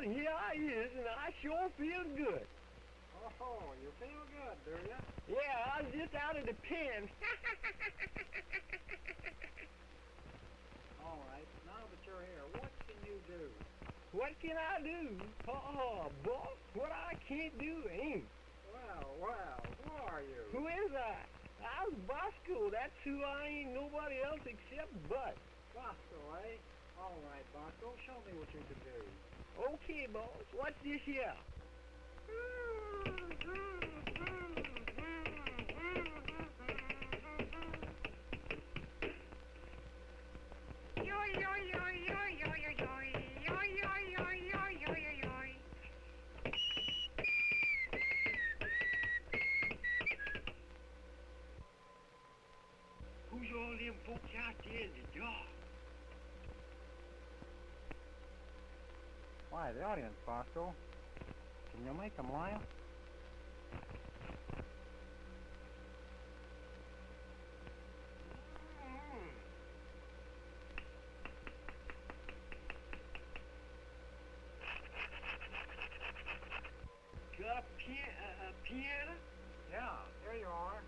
but here I is, and I sure feel good. Oh, you feel good, do you? Yeah, I was just out of the pen. All right, now that you're here, what can you do? What can I do? Oh, boss, what I can't do ain't. Well, who are you? Who is I? I was Bosco. That's who I ain't nobody else except Bud. Bosco, eh? All right, Bosco, show me what you can do. Okay, boss, what's this here? Who's all them folks out there in the dark? Why, the audience, Bosco. Can you make them laugh? Got a piano? Yeah, here you are.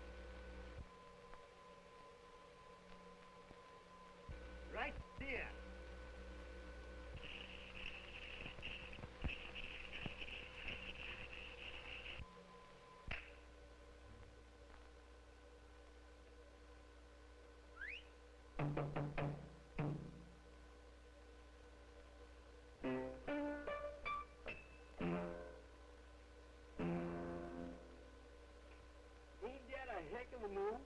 Right there. Ain't that a heck of a move?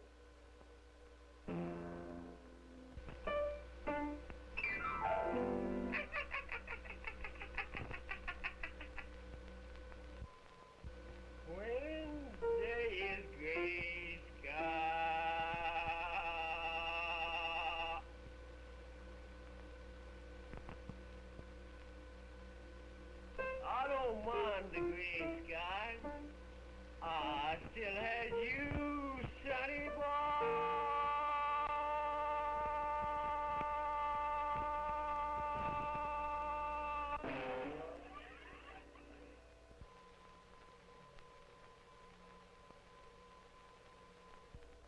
When there is gray sky, I don't mind the gray sky. I still had you, sunny boy.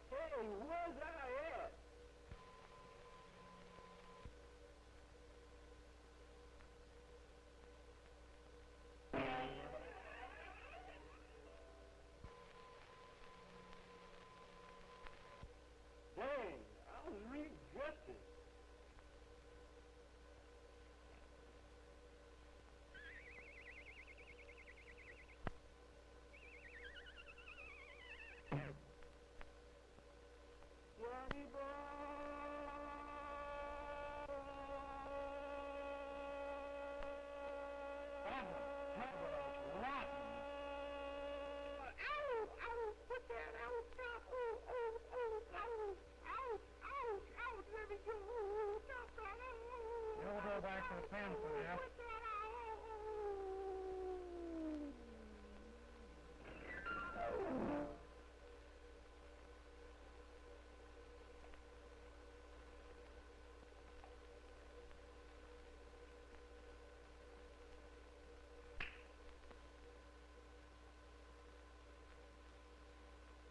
Hey, where's I at? Dang, I was readjusting. Sunny boy. You'll go back to the pen for this.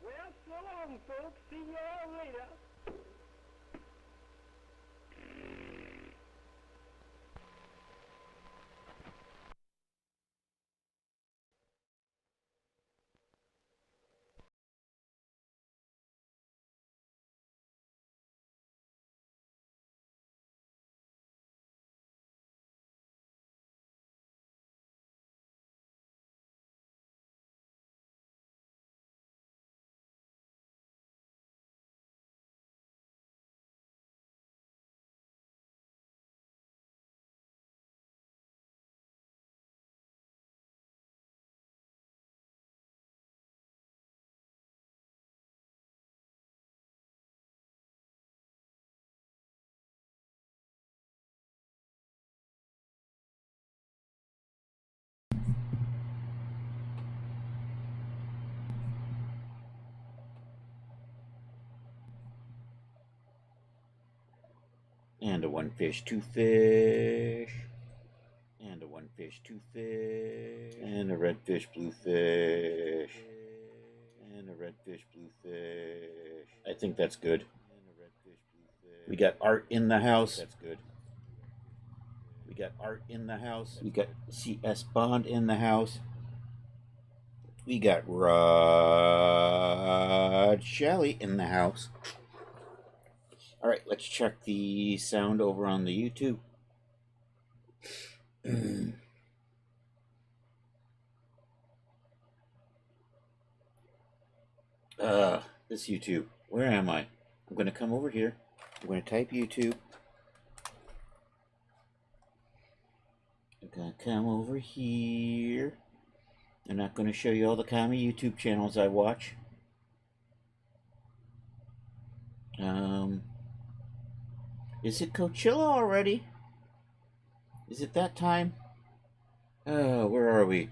Well, so long, folks. See y'all later. And a one fish, two fish. And a one fish. fish, 2 fish, and a red fish, blue fish, and a red fish, blue fish. I think that's good. We got art in the house. That's good. We got art in the house. We got CS Bond in the house. We got Rod Shelley in the house. All right, let's check the sound over on the YouTube. This YouTube. Where am I? I'm going to come over here. I'm going to type YouTube. I'm going to come over here. I'm not going to show you all the common YouTube channels I watch. Is it Coachella already? Is it that time? Oh, where are we?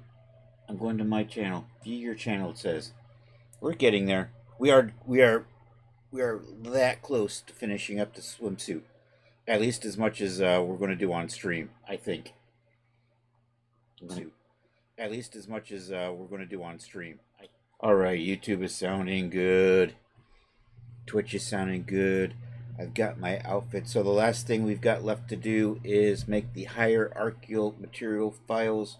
I'm going to my channel. View your channel, it says. We're getting there. We are that close to finishing up the swimsuit. At least as much as we're going to do on stream, I think. At least as much as we're going to do on stream. Alright, YouTube is sounding good. Twitch is sounding good. I've got my outfit. So the last thing we've got left to do is make the hierarchical material files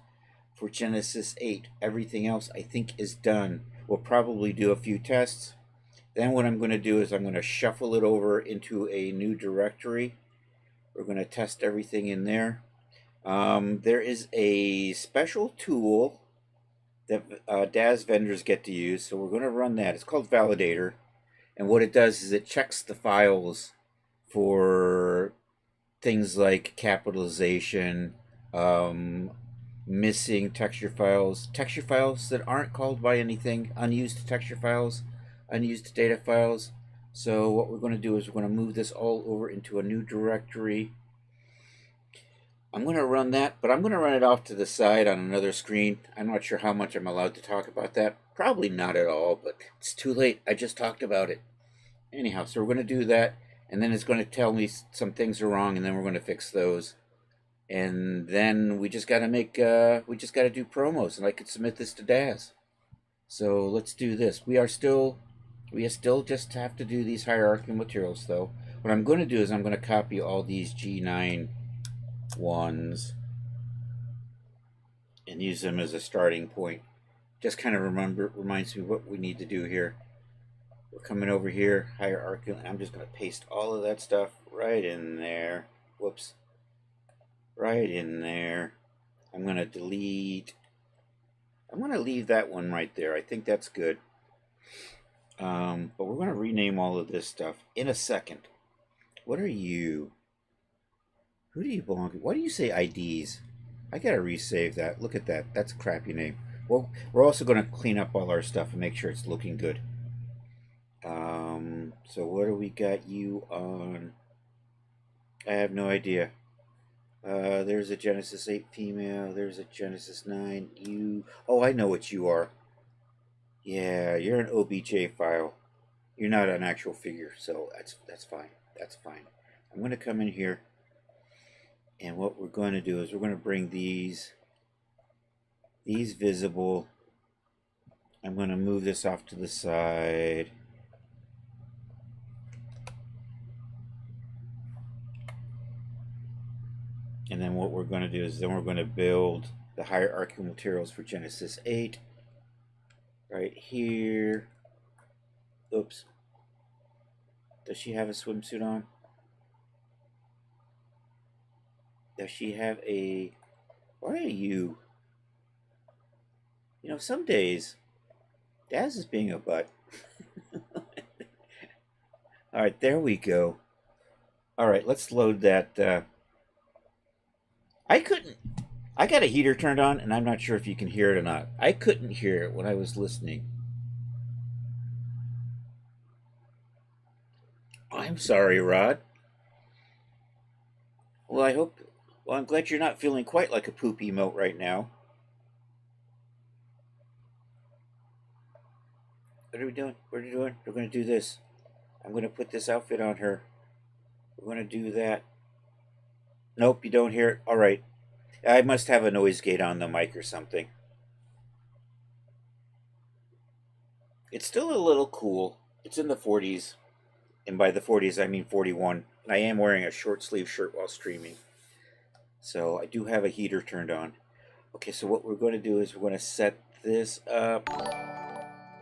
for Genesis 8. Everything else I think is done. We'll probably do a few tests. Then what I'm going to do is I'm going to shuffle it over into a new directory. We're going to test everything in there. There is a special tool that DAS vendors get to use, so we're going to run that. It's called Validator, and what it does is it checks the files for things like capitalization, missing texture files that aren't called by anything, unused texture files, unused data files. So what we're going to do is we're going to move this all over into a new directory. I'm going to run that, but I'm going to run it off to the side on another screen. I'm not sure how much I'm allowed to talk about that. Probably not at all, but it's too late. I just talked about it. Anyhow, so we're going to do that, and then it's going to tell me some things are wrong, and then we're going to fix those. And then we just got to do promos, and I could submit this to DAS. So let's do this. We still just have to do these hierarchical materials, though. What I'm going to do is I'm going to copy all these G9 ones and use them as a starting point. Just kind of reminds me what we need to do here. We're coming over here, hierarchical, and I'm just going to paste all of that stuff right in there. Whoops. Right in there. I'm going to delete. I'm going to leave that one right there. I think that's good. But we're going to rename all of this stuff in a second. What are you? Who do you belong to? Why do you say IDs? I gotta resave that. Look at that. That's a crappy name. Well, we're also going to clean up all our stuff and make sure it's looking good. So what do we got you on? I have no idea. There's a Genesis 8 female. There's a Genesis 9. You. Oh, I know what you are. Yeah, you're an OBJ file. You're not an actual figure, so that's fine. That's fine. I'm going to come in here. And what we're going to do is we're going to bring these visible. I'm going to move this off to the side. And then what we're going to do is then we're going to build the hierarchical materials for Genesis 8. Right here. Oops. Does she have a swimsuit on? Does she have a... Why are you... You know, some days, Daz is being a butt. Alright, there we go. Alright, let's load that. I got a heater turned on, and I'm not sure if you can hear it or not. I couldn't hear it when I was listening. I'm sorry, Rod. Well, I'm glad you're not feeling quite like a poop emote right now. What are we doing? What are we doing? We're going to do this. I'm going to put this outfit on her. We're going to do that. Nope, you don't hear it. All right. I must have a noise gate on the mic or something. It's still a little cool. It's in the 40s. And by the 40s, I mean 41. And I am wearing a short sleeve shirt while streaming. So I do have a heater turned on. Okay, so what we're going to do is we're going to set this up.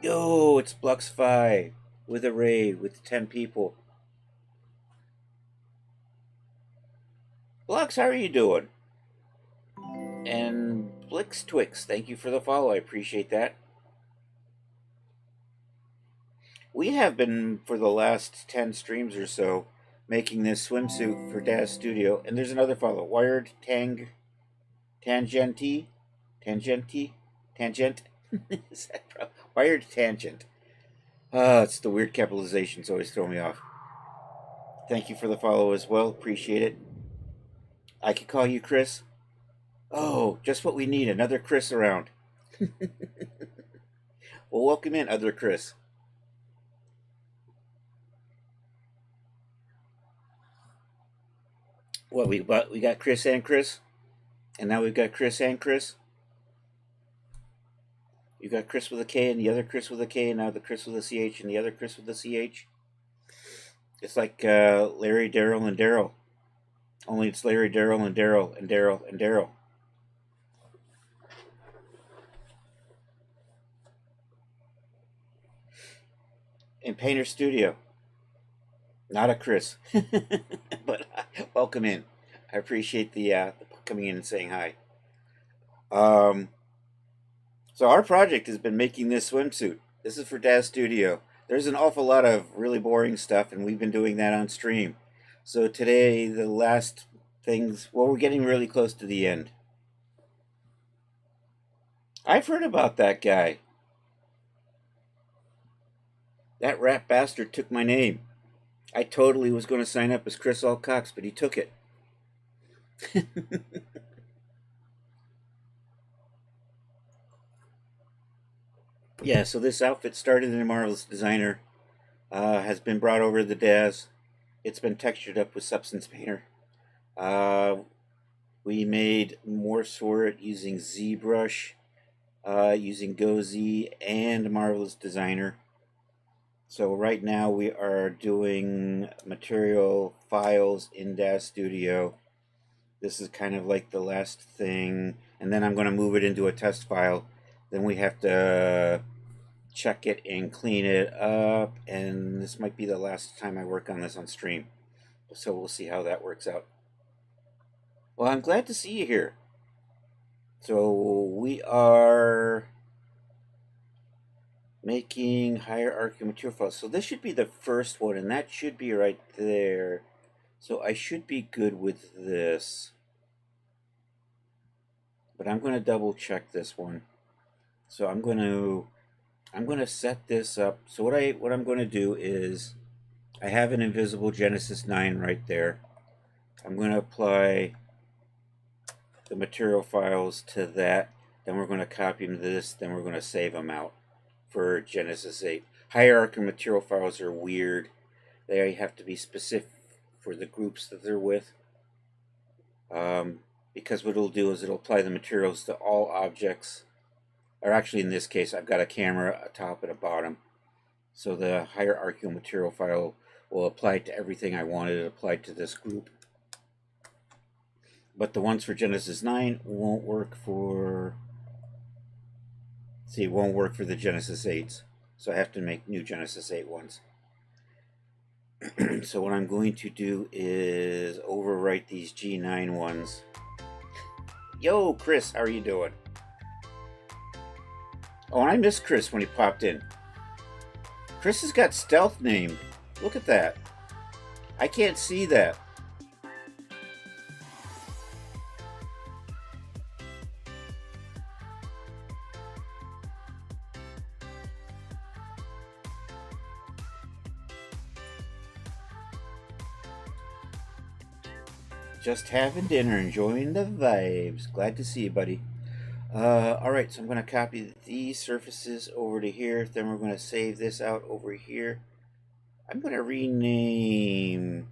Yo, it's Bluxify with a raid with 10 people. Blux, how are you doing? And Blix Twix, thank you for the follow. I appreciate that. We have been, for the last 10 streams or so, making this swimsuit for Daz Studio. And there's another follow. Wired Tangenti? Tangent? Is that Wired Tangent. It's the weird capitalizations always throw me off. Thank you for the follow as well. Appreciate it. I could call you Chris. Oh, just what we need. Another Chris around. Well, welcome in, other Chris. What we got Chris and Chris, and now we've got Chris and Chris. You got Chris with a K and the other Chris with a K, and now the Chris with a CH and the other Chris with a CH. It's like Larry, Daryl, and Daryl. Only it's Larry, Daryl, and Daryl, and Daryl, and Daryl. In Painter Studio. Not a Chris. But welcome in. I appreciate the coming in and saying hi. So our project has been making this swimsuit. This is for Daz Studio. There's an awful lot of really boring stuff, and we've been doing that on stream. So today, the last things, well, we're getting really close to the end. I've heard about that guy. That rat bastard took my name. I totally was going to sign up as Chris Alcox, but he took it. Yeah, so this outfit started in a Marvelous Designer, has been brought over to the Daz. It's been textured up with Substance Painter. We made more for it using ZBrush, using GoZ, and Marvelous Designer. So right now we are doing material files in Daz Studio. This is kind of like the last thing, and then I'm going to move it into a test file. Then we have to check it and clean it up, and this might be the last time I work on this on stream. So we'll see how that works out. Well, I'm glad to see you here. So we are making hierarchy material files. So this should be the first one, and that should be right there. So I should be good with this. But I'm going to double check this one. So I'm going to set this up. So what I'm going to do is I have an invisible Genesis 9 right there. I'm going to apply the material files to that. Then we're going to copy them to this. Then we're going to save them out for Genesis 8. Hierarchy material files are weird. They have to be specific for the groups that they're with. Because what it'll do is it'll apply the materials to all objects. Or actually in this case, I've got a camera, a top, and a bottom. So the hierarchical material file will apply to everything I wanted it applied to this group. But the ones for Genesis 9 won't work for... See, it won't work for the Genesis 8s. So I have to make new Genesis 8 ones. So what I'm going to do is overwrite these G9 ones. Yo, Chris, how are you doing? Oh, and I missed Chris when he popped in. Chris has got stealth name. Look at that. I can't see that. Just having dinner, enjoying the vibes. Glad to see you, buddy. Alright, so I'm going to copy these surfaces over to here. Then we're going to save this out over here. I'm going to rename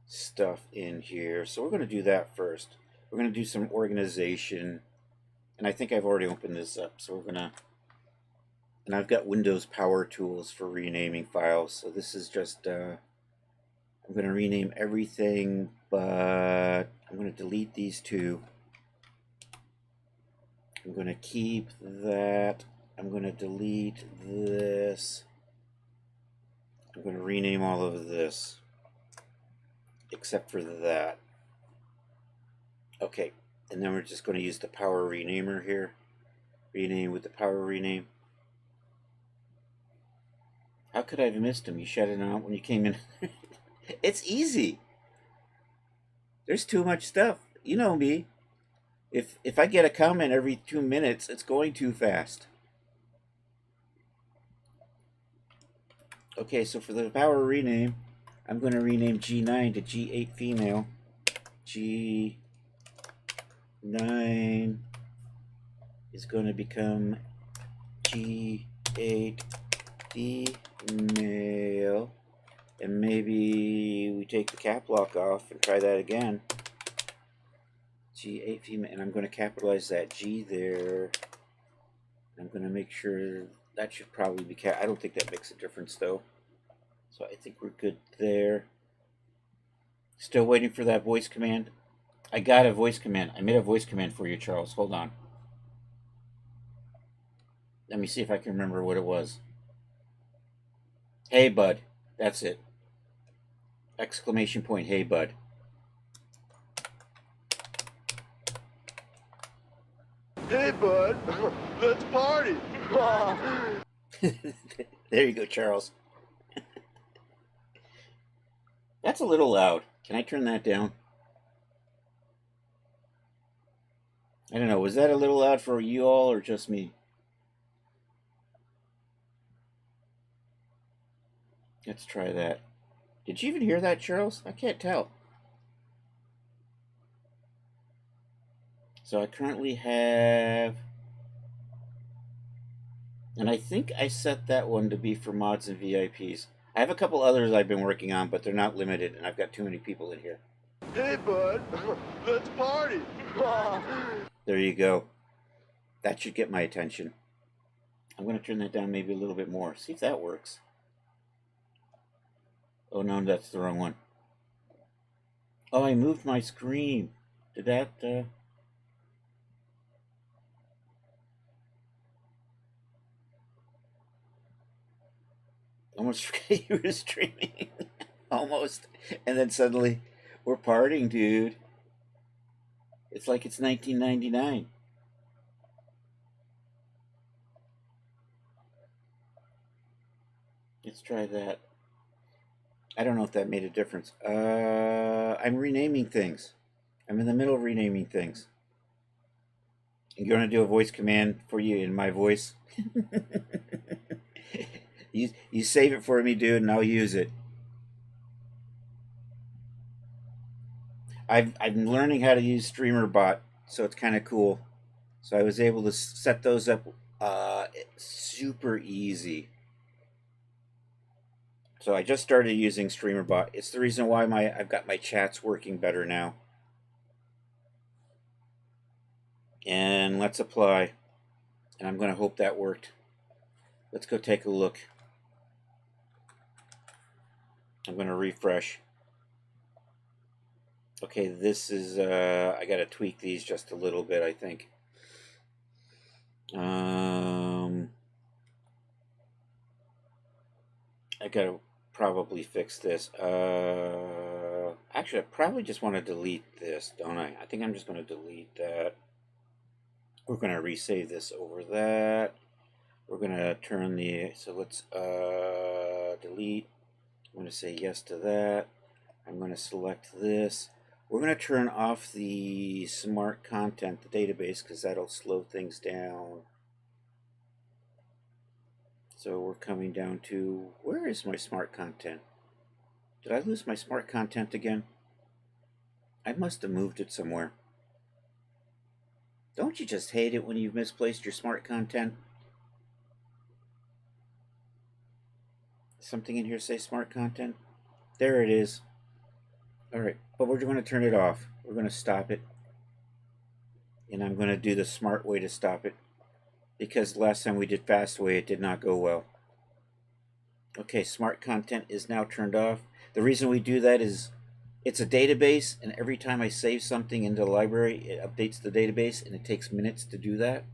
stuff in here. So we're going to do that first. we're going to do some organization. And I think I've already opened this up. So we're going to, and I've got Windows Power Tools for renaming files. So this is just, I'm going to rename everything, but I'm going to delete these two. I'm going to keep that. I'm going to delete this. I'm going to rename all of this, except for that. Okay, and then we're just going to use the power renamer here. Rename with the power rename. How could I have missed him? You shouted out when you came in. It's easy. There's too much stuff. You know me. If I get a comment every 2 minutes, it's going too fast. Okay, so for the power rename, I'm going to rename G9 to G8 female. G9 is going to become G8 female. And maybe we take the cap lock off and try that again. G8 female, and I'm going to capitalize that G there. I'm going to make sure that should probably be I don't think that makes a difference though. So I think we're good there. Still waiting for that voice command. I got a voice command. I made a voice command for you, Charles. Hold on. Let me see if I can remember what it was. Hey, bud. That's it. Exclamation point, hey, bud. Hey, bud, let's party. There you go, Charles. That's a little loud. Can I turn that down? I don't know. Was that a little loud for you all or just me? Let's try that. Did you even hear that, Charles? I can't tell. So I currently have, and I think I set that one to be for mods and VIPs. I have a couple others I've been working on, but they're not limited, and I've got too many people in here. Hey, bud, let's party. There you go. That should get my attention. I'm going to turn that down maybe a little bit more. See if that works. Oh, no, that's the wrong one. Oh, I moved my screen. Did that, Almost forget you were streaming. Almost. And then suddenly, we're partying, dude. It's like it's 1999. Let's try that. I don't know if that made a difference. I'm renaming things. I'm in the middle of renaming things. I'm going to do a voice command for you in my voice. You save it for me, dude, and I'll use it. I'm learning how to use StreamerBot, so it's kind of cool. So I was able to set those up super easy. So I just started using StreamerBot. It's the reason why I've got my chats working better now. And let's apply. And I'm going to hope that worked. Let's go take a look. I'm going to refresh. Okay, this is, I got to tweak these just a little bit, I think. I got to probably fix this. Actually, I probably just want to delete this, don't I? I think I'm just going to delete that. We're going to resave this over that. We're going to turn the, so let's delete. I'm going to say yes to that. I'm going to select this. We're going to turn off the smart content, the database, because that'll slow things down. So we're coming down to, where is my smart content? Did I lose my smart content again? I must have moved it somewhere. Don't you just hate it when you've misplaced your smart content? Something in here say smart content? There it is. Alright, but we're going to turn it off. We're going to stop it. And I'm going to do the smart way to stop it, because last time we did fast way, it did not go well. Okay, smart content is now turned off. The reason we do that is it's a database, and every time I save something into the library, it updates the database, and it takes minutes to do that.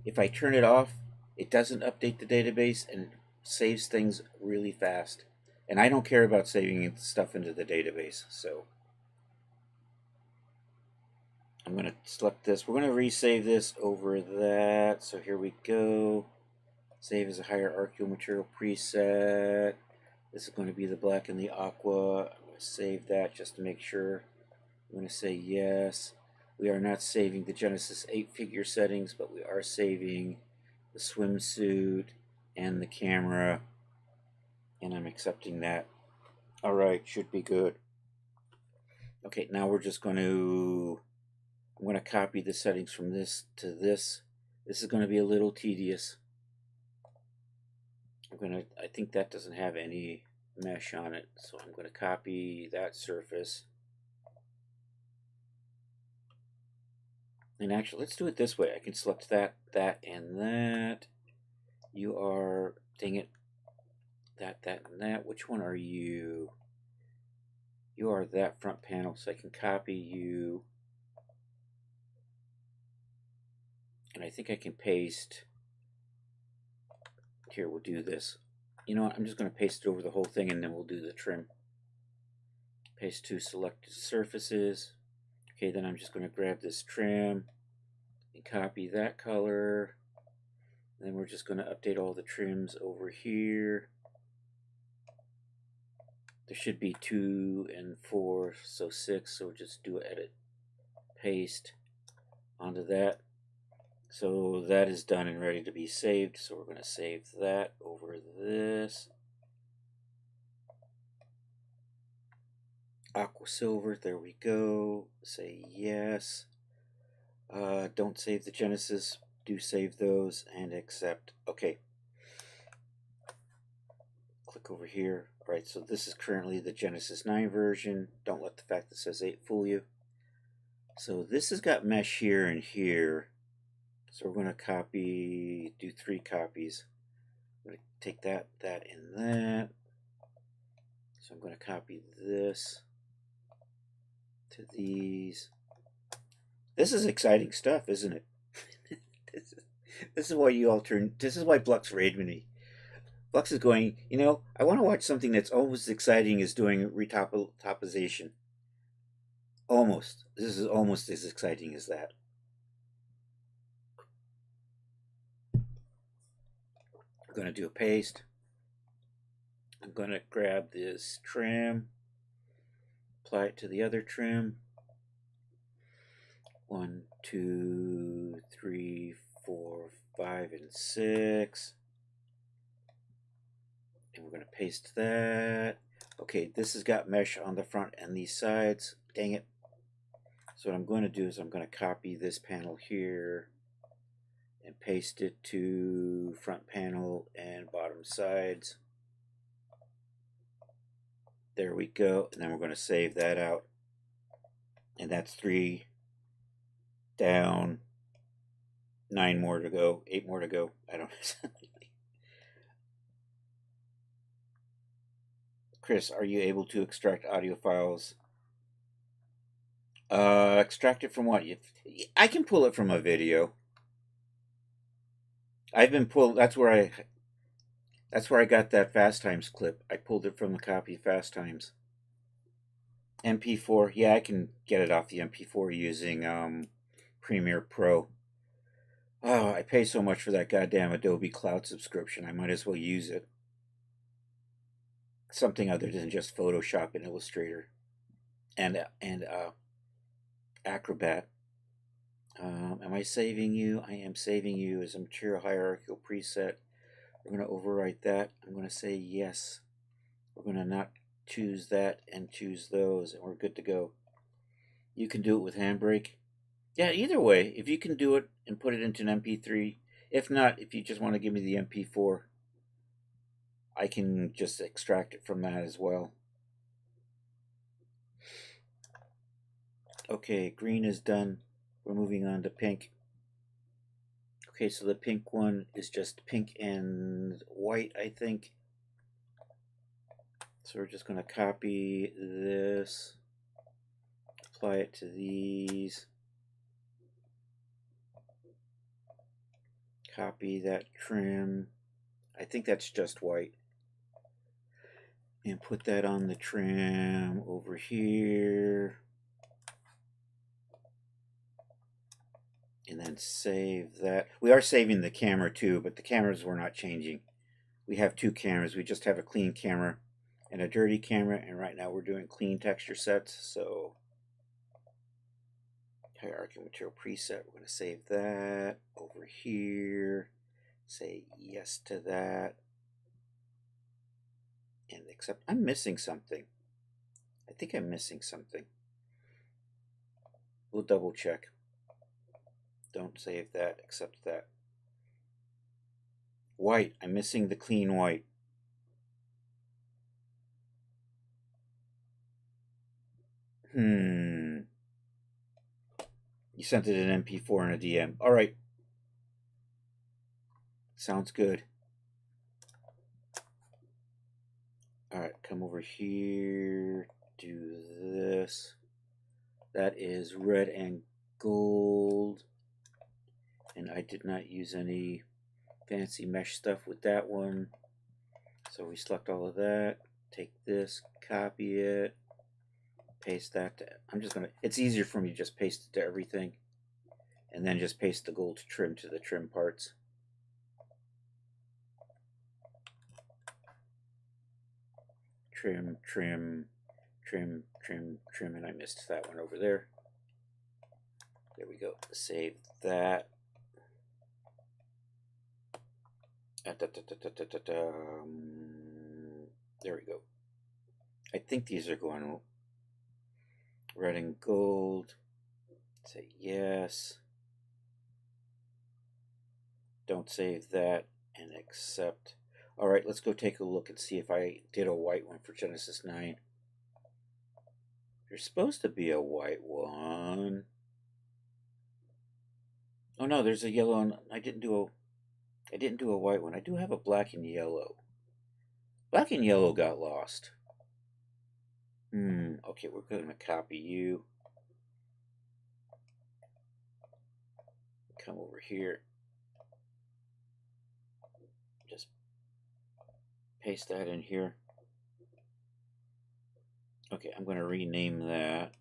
If I turn it off, it doesn't update the database, and it saves things really fast. And I don't care about saving stuff into the database, so I'm going to select this. We're going to resave this over that. So here we go. Save as a hierarchical material preset. This is going to be the black and the aqua. I'm going to save that just to make sure. I'm going to say yes. We are not saving the Genesis 8 figure settings, but we are saving the swimsuit and the camera. And I'm accepting that. Alright, should be good. Okay, now we're just going to... I'm going to copy the settings from this to this. This is going to be a little tedious. I think that doesn't have any mesh on it, so I'm going to copy that surface. And actually, let's do it this way. I can select that, and that. You are, dang it, that, and that. Which one are you? You are that front panel, so I can copy you. And I think I can paste. Here, we'll do this. You know what? I'm just going to paste it over the whole thing, and then we'll do the trim. Paste to selected surfaces. Okay, then I'm just going to grab this trim and copy that color. And then we're just going to update all the trims over here. There should be 2 and 4, so 6. So we'll just do edit, paste onto that. So that is done and ready to be saved. So we're going to save that over this. Aqua silver, there we go. Say yes. Don't save the Genesis. Do save those and accept. Okay. Click over here. Alright, so this is currently the Genesis 9 version. Don't let the fact that it says 8 fool you. So this has got mesh here and here. So we're going to copy, do 3 copies. I'm going to take that, and that. So I'm going to copy this to these. This is exciting stuff, isn't it? This is why you all turn. This is why Blux raided me. Blux is going, you know, I want to watch something that's almost as exciting as doing retopization. Almost. This is almost as exciting as that. I'm going to do a paste. I'm going to grab this trim, apply it to the other trim. 1, 2, 3, 4, 5, and 6. And we're going to paste that. Okay, this has got mesh on the front and these sides. Dang it. So what I'm going to do is I'm going to copy this panel here and paste it to front panel and bottom sides. There we go. And then we're going to save that out. And that's 3 down, 9 more to go, 8 more to go. I don't know. Chris, are you able to extract audio files? Extract it from what? I can pull it from a video. I've been pulled. That's where I got that Fast Times clip. I pulled it from the copy of Fast Times. MP4. Yeah, I can get it off the MP4 using Premiere Pro. Oh, I pay so much for that goddamn Adobe Cloud subscription. I might as well use it. Something other than just Photoshop and Illustrator and Acrobat. Am I saving you? I am saving you as a material hierarchical preset. We're going to overwrite that. I'm going to say yes. We're going to not choose that and choose those, and we're good to go. You can do it with Handbrake. Yeah, either way, if you can do it and put it into an MP3. If not, if you just want to give me the MP4, I can just extract it from that as well. Okay, green is done. We're moving on to pink. Okay, so the pink one is just pink and white, I think. So we're just going to copy this, apply it to these, copy that trim. I think that's just white. And put that on the trim over here. And then save that. We are saving the camera too, but the cameras we're not changing. We have two cameras. We just have a clean camera and a dirty camera, and right now we're doing clean texture sets. So hierarchy material preset, we're going to save that over here. Say yes to that. And accept. I'm missing something. I think I'm missing something. We'll double check. Don't save that, accept that. White, I'm missing the clean white. You sent it an MP4 and a DM. All right. Sounds good. All right, come over here. Do this. That is red and gold. And I did not use any fancy mesh stuff with that one. So we select all of that. Take this, copy it. Paste that to, I'm just gonna, it's easier for me to just paste it to everything and then just paste the gold trim to the trim parts. Trim, trim, trim, trim, trim, and I missed that one over there. There we go. Save that. There we go. I think these are going red and gold. Say yes. Don't save that and accept. All right, let's go take a look and see if I did a white one for Genesis 9. There's supposed to be a white one. Oh no, there's a yellow one. I didn't do a white one. I do have a black and yellow. Black and yellow got lost. Okay, we're going to copy you. Come over here. Just paste that in here. Okay, I'm going to rename that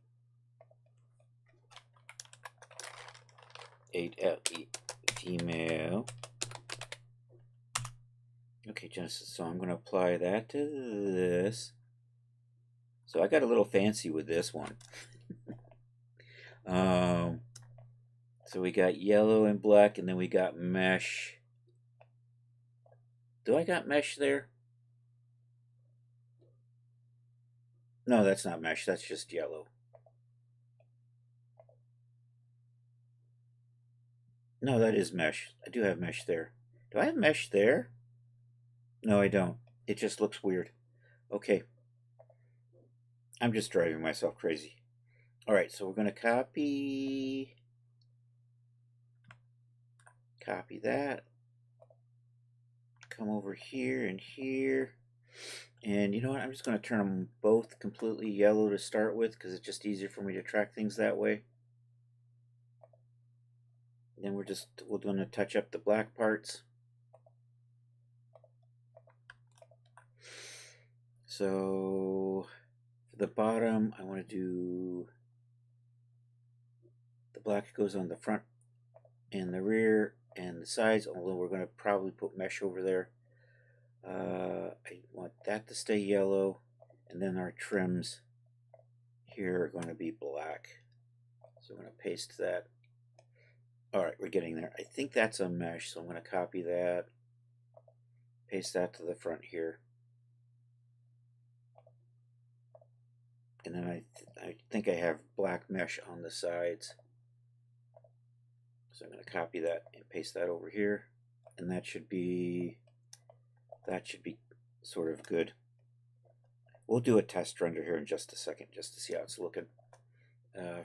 8LE female. Okay, Genesis, so I'm going to apply that to this. So I got a little fancy with this one. So we got yellow and black, and then we got mesh. Do I got mesh there? No, that's not mesh. That's just yellow. No, that is mesh. I do have mesh there. Do I have mesh there? No, I don't. It just looks weird. Okay. I'm just driving myself crazy. All right, so we're going to copy that. Come over here and here. And you know what? I'm just going to turn them both completely yellow to start with because it's just easier for me to track things that way. And then we're going to touch up the black parts. So for the bottom, I want to do the black goes on the front and the rear and the sides, although we're going to probably put mesh over there. I want that to stay yellow, and then our trims here are going to be black. So I'm going to paste that. All right, we're getting there. I think that's a mesh, so I'm going to copy that, paste that to the front here. And then I think I have black mesh on the sides. So I'm going to copy that and paste that over here. And that should be sort of good. We'll do a test render here in just a second just to see how it's looking.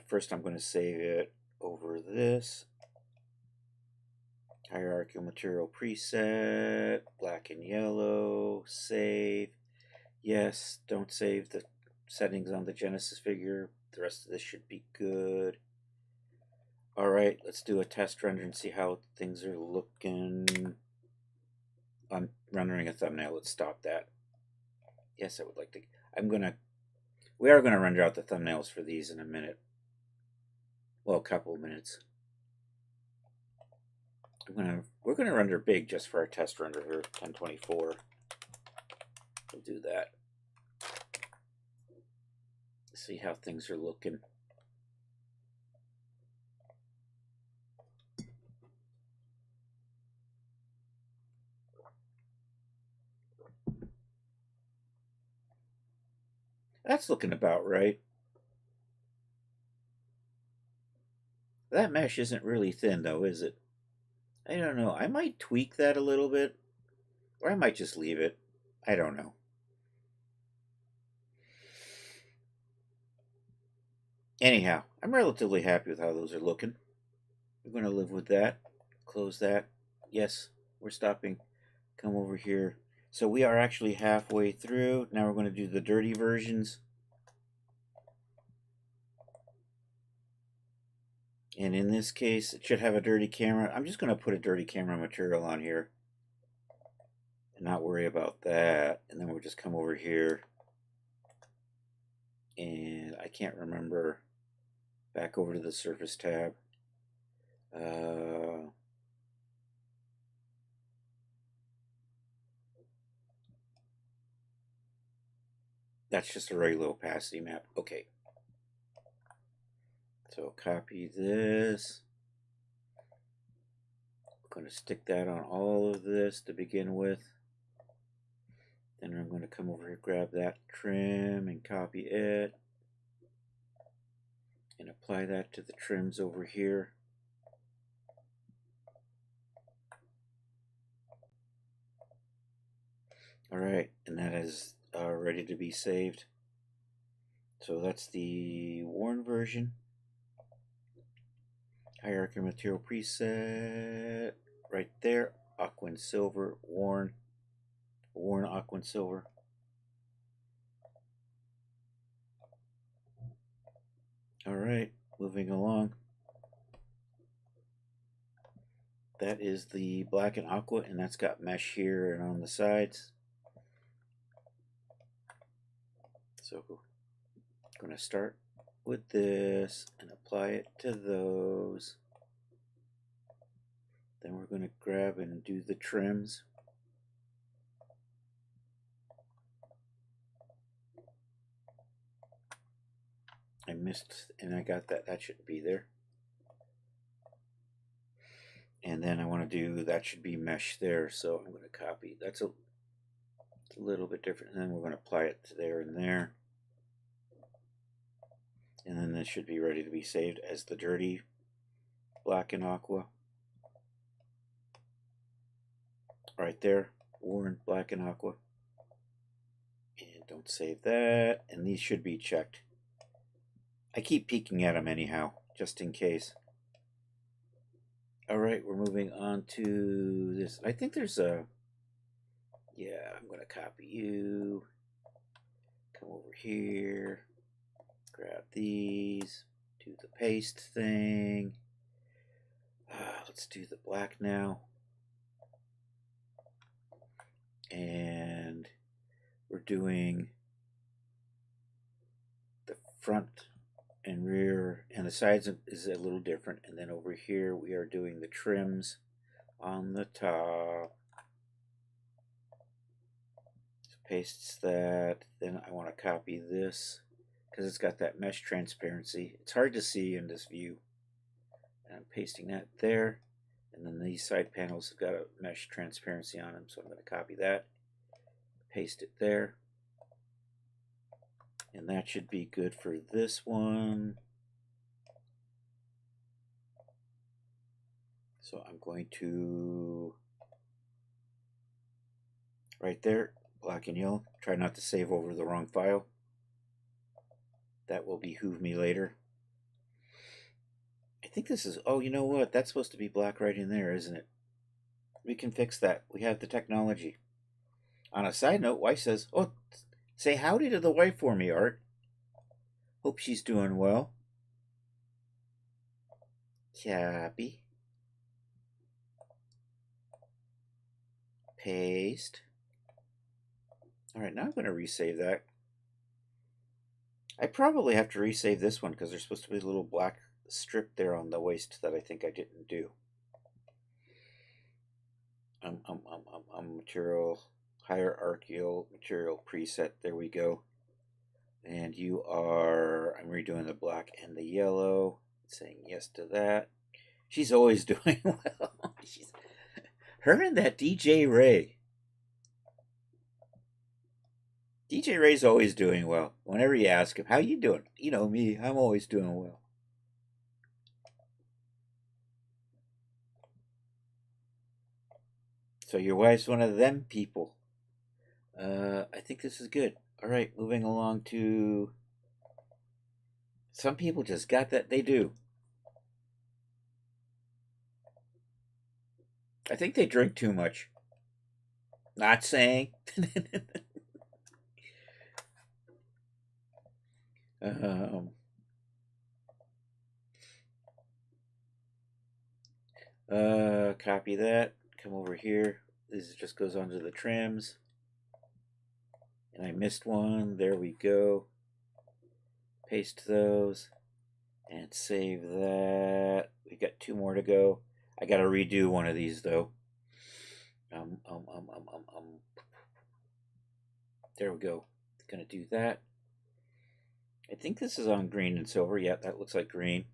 First I'm going to save it over this. Hierarchical material preset, black and yellow, save. Yes, don't save the settings on the Genesis figure. The rest of this should be good. Alright, let's do a test render and see how things are looking. I'm rendering a thumbnail. Let's stop that. Yes, I would like to. We are gonna render out the thumbnails for these in a minute. Well, a couple of minutes. We're gonna render big just for our test render here, 1024. We'll do that. See how things are looking. That's looking about right. That mesh isn't really thin though, is it? I don't know. I might tweak that a little bit, or I might just leave it. I don't know. Anyhow, I'm relatively happy with how those are looking. I'm going to live with that. Close that. Yes, we're stopping. Come over here. So we are actually halfway through. Now we're going to do the dirty versions. And in this case, it should have a dirty camera. I'm just going to put a dirty camera material on here and not worry about that. And then we'll just come over here. And I can't remember. Back over to the surface tab. That's just a regular opacity map. Okay. So copy this. I'm going to stick that on all of this to begin with. Then I'm going to come over here, grab that trim and copy it. And apply that to the trims over here. Alright, and that is ready to be saved. So that's the worn version. Hierarchy material preset right there. Aqua and silver, worn aqua and silver. Alright, moving along. That is the black and aqua, and that's got mesh here and on the sides. So I'm going to start with this and apply it to those. Then we're going to grab and do the trims. I missed, and I got that. That shouldn't be there. And then I want to do, that should be mesh there. So I'm going to copy. That's a little bit different. And then we're going to apply it to there and there. And then this should be ready to be saved as the dirty black and aqua. Right there, worn black and aqua. And don't save that. And these should be checked. I keep peeking at them anyhow, just in case. Alright, we're moving on to this. I think there's a... Yeah, I'm going to copy you. Come over here. Grab these. Do the paste thing. Let's do the black now. And we're doing the front and rear, and the sides is a little different. And then over here we are doing the trims on the top. So pastes that. Then I want to copy this because it's got that mesh transparency. It's hard to see in this view. And I'm pasting that there. And then these side panels have got a mesh transparency on them, so I'm going to copy that, paste it there. And that should be good for this one. So I'm going to, right there, black and yellow. Try not to save over the wrong file. That will behoove me later. I think this is, oh, you know what? That's supposed to be black right in there, isn't it? We can fix that. We have the technology. On a side note, wife says, oh, say howdy to the wife for me, Art. Hope she's doing well. Copy. Paste. All right, now I'm going to resave that. I probably have to resave this one because there's supposed to be a little black strip there on the waist that I think I didn't do. Material, hierarchical material preset. There we go. And you are, I'm redoing the black and the yellow. Saying yes to that. She's always doing well. Her and that DJ Ray. DJ Ray's always doing well. Whenever you ask him, how you doing? You know me, I'm always doing well. So your wife's one of them people. I think this is good. All right, moving along to... Some people just got that. They do. I think they drink too much. Not saying. Copy that. Come over here. This just goes onto the trims. And I missed one. There we go. Paste those. And save that. We got 2 more to go. I gotta redo one of these though. There we go. Gonna do that. I think this is on green and silver. Yeah, that looks like green.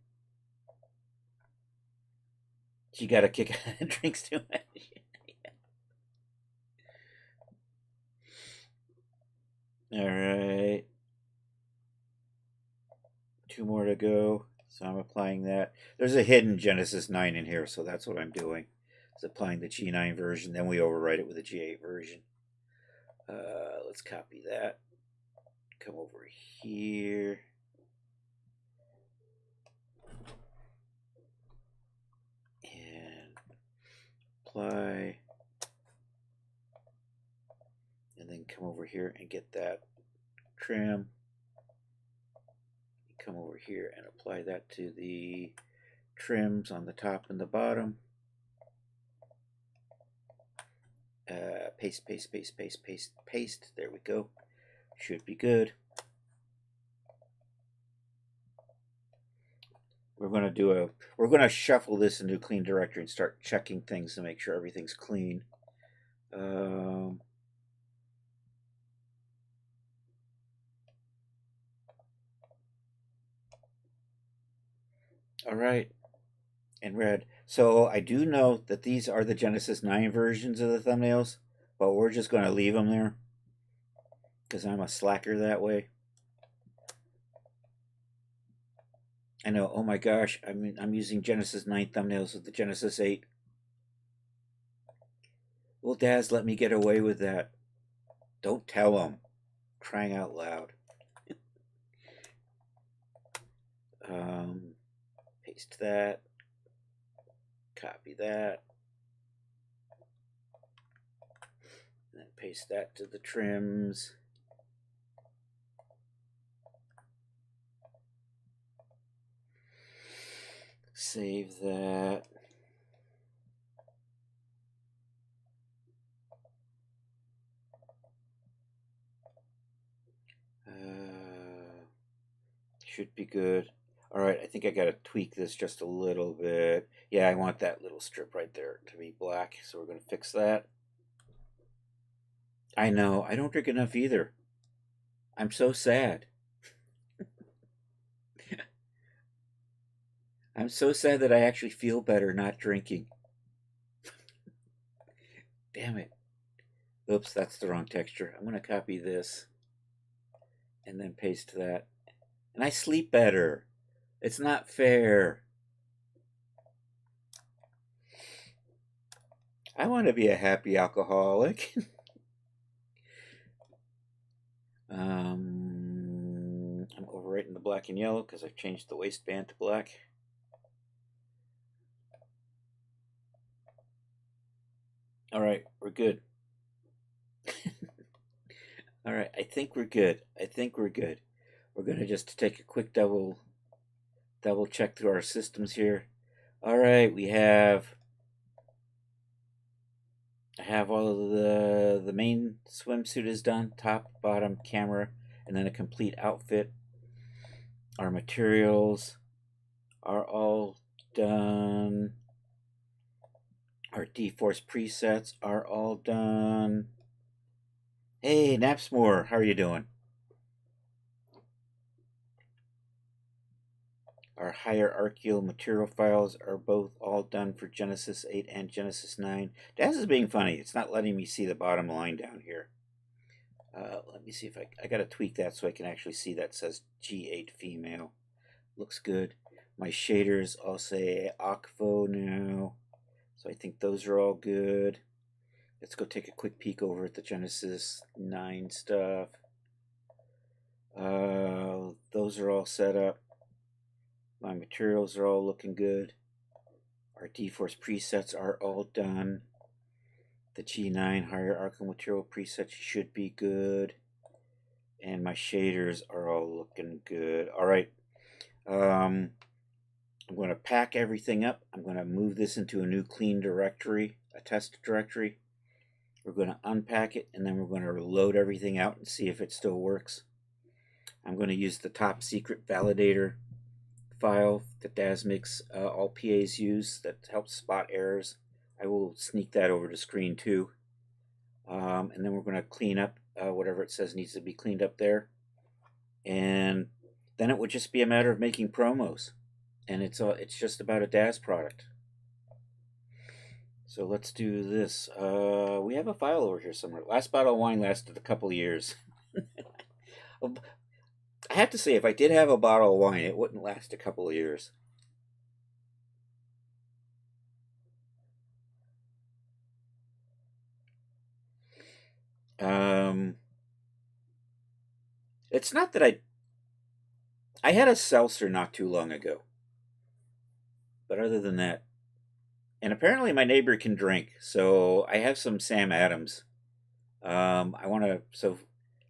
She got a kick out of drinks too much. All right. 2 more to go. So I'm applying that. There's a hidden Genesis 9 in here, so that's what I'm doing. It's applying the G9 version, then we overwrite it with a G8 version. Let's copy that. Come over here. And apply. And then come over here and get that trim. Come over here and apply that to the trims on the top and the bottom. Paste, paste, paste, paste, paste, paste. There we go. Should be good. We're going to shuffle this into a clean directory and start checking things to make sure everything's clean. All right. And red. So I do know that these are the Genesis 9 versions of the thumbnails, but we're just going to leave them there because I'm a slacker that way. I know, oh my gosh, I'm using Genesis 9 thumbnails with the Genesis 8. Will Daz let me get away with that? Don't tell him. Crying out loud. Paste that. Copy that. And then paste that to the trims. Save that. Should be good. All right, I think I got to tweak this just a little bit. Yeah, I want that little strip right there to be black, so we're going to fix that. I know, I don't drink enough either. I'm so sad. I'm so sad that I actually feel better not drinking. Damn it. Oops, that's the wrong texture. I'm going to copy this and then paste that. And I sleep better. It's not fair. I want to be a happy alcoholic. I'm overwriting the black and yellow because I've changed the waistband to black. All right, we're good. All right, I think we're good. I think we're good. We're gonna just take a quick double check through our systems here. All right, I have all of the main swimsuit is done, top, bottom, camera, and then a complete outfit. Our materials are all done. Our D-Force presets are all done. Hey, Napsmore, how are you doing? Our hierarchical material files are both all done for Genesis 8 and Genesis 9. Daz is being funny. It's not letting me see the bottom line down here. Let me see if I got to tweak that so I can actually see that says G8 female. Looks good. My shaders all say Akvo now. So I think those are all good. Let's go take a quick peek over at the Genesis 9 stuff. Those are all set up. My materials are all looking good. Our D-Force presets are all done. The G9 hierarchical material presets should be good. And my shaders are all looking good. All right. I'm going to pack everything up. I'm going to move this into a new clean directory, a test directory. We're going to unpack it, and then we're going to load everything out and see if it still works. I'm going to use the top secret validator file that Daz makes all PAs use that helps spot errors. I will sneak that over to screen too. And then we're going to clean up whatever it says needs to be cleaned up there. And then it would just be a matter of making promos. And it's just about a Daz product. So let's do this. We have a file over here somewhere. Last bottle of wine lasted a couple of years. I have to say, if I did have a bottle of wine, it wouldn't last a couple of years. It's not that I had a seltzer not too long ago. But other than that, and apparently my neighbor can drink, so I have some Sam Adams. I want to,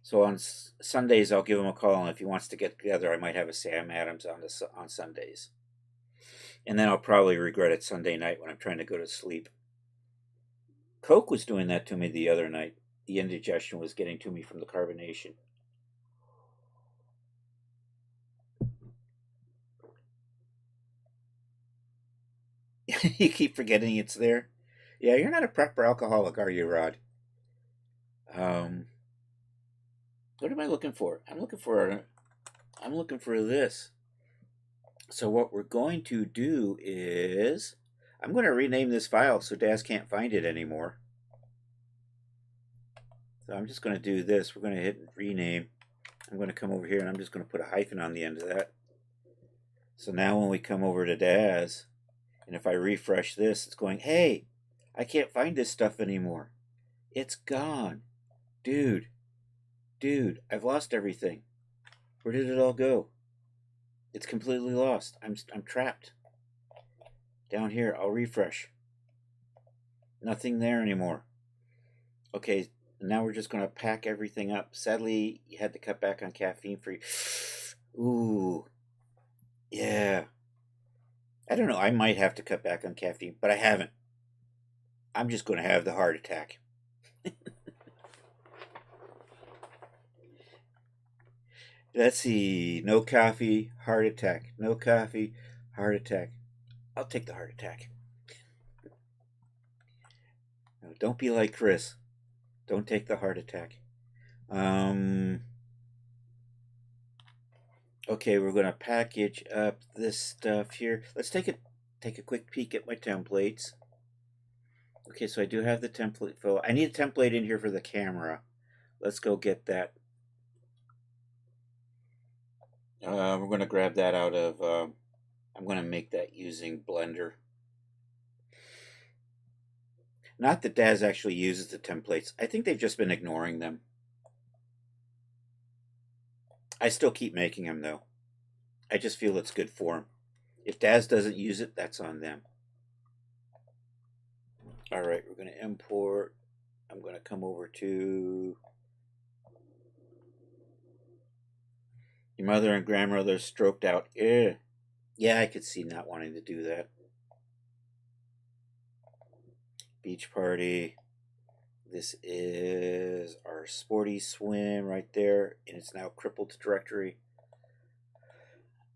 so on Sundays I'll give him a call, and if he wants to get together, I might have a Sam Adams on Sundays. And then I'll probably regret it Sunday night when I'm trying to go to sleep. Coke was doing that to me the other night. The indigestion was getting to me from the carbonation. You keep forgetting it's there. Yeah, you're not a proper alcoholic, are you, Rod? What am I looking for? I'm looking for this. So what we're going to do is I'm going to rename this file so Daz can't find it anymore. So I'm just going to do this. We're going to hit rename. I'm going to come over here and I'm just going to put a hyphen on the end of that. So now when we come over to Daz, and if I refresh this, it's going, hey, I can't find this stuff anymore. It's gone. Dude, I've lost everything. Where did it all go? It's completely lost. I'm trapped. Down here, I'll refresh. Nothing there anymore. Okay, now we're just going to pack everything up. Sadly, you had to cut back on caffeine free. Ooh. Yeah. I don't know. I might have to cut back on caffeine, but I haven't. I'm just going to have the heart attack. Let's see. No coffee, heart attack. No coffee, heart attack. I'll take the heart attack. No, don't be like Chris. Don't take the heart attack. Okay, we're going to package up this stuff here. Let's take a quick peek at my templates. Okay, so I do have the template fill. I need a template in here for the camera. Let's go get that. We're going to grab that out of, I'm going to make that using Blender. Not that Daz actually uses the templates. I think they've just been ignoring them. I still keep making them, though. I just feel it's good form. If Daz doesn't use it, that's on them. All right, we're going to import. I'm going to come over to your mother and grandmother stroked out. Yeah, I could see not wanting to do that. Beach party. This is our sporty swim right there, and it's now crippled directory.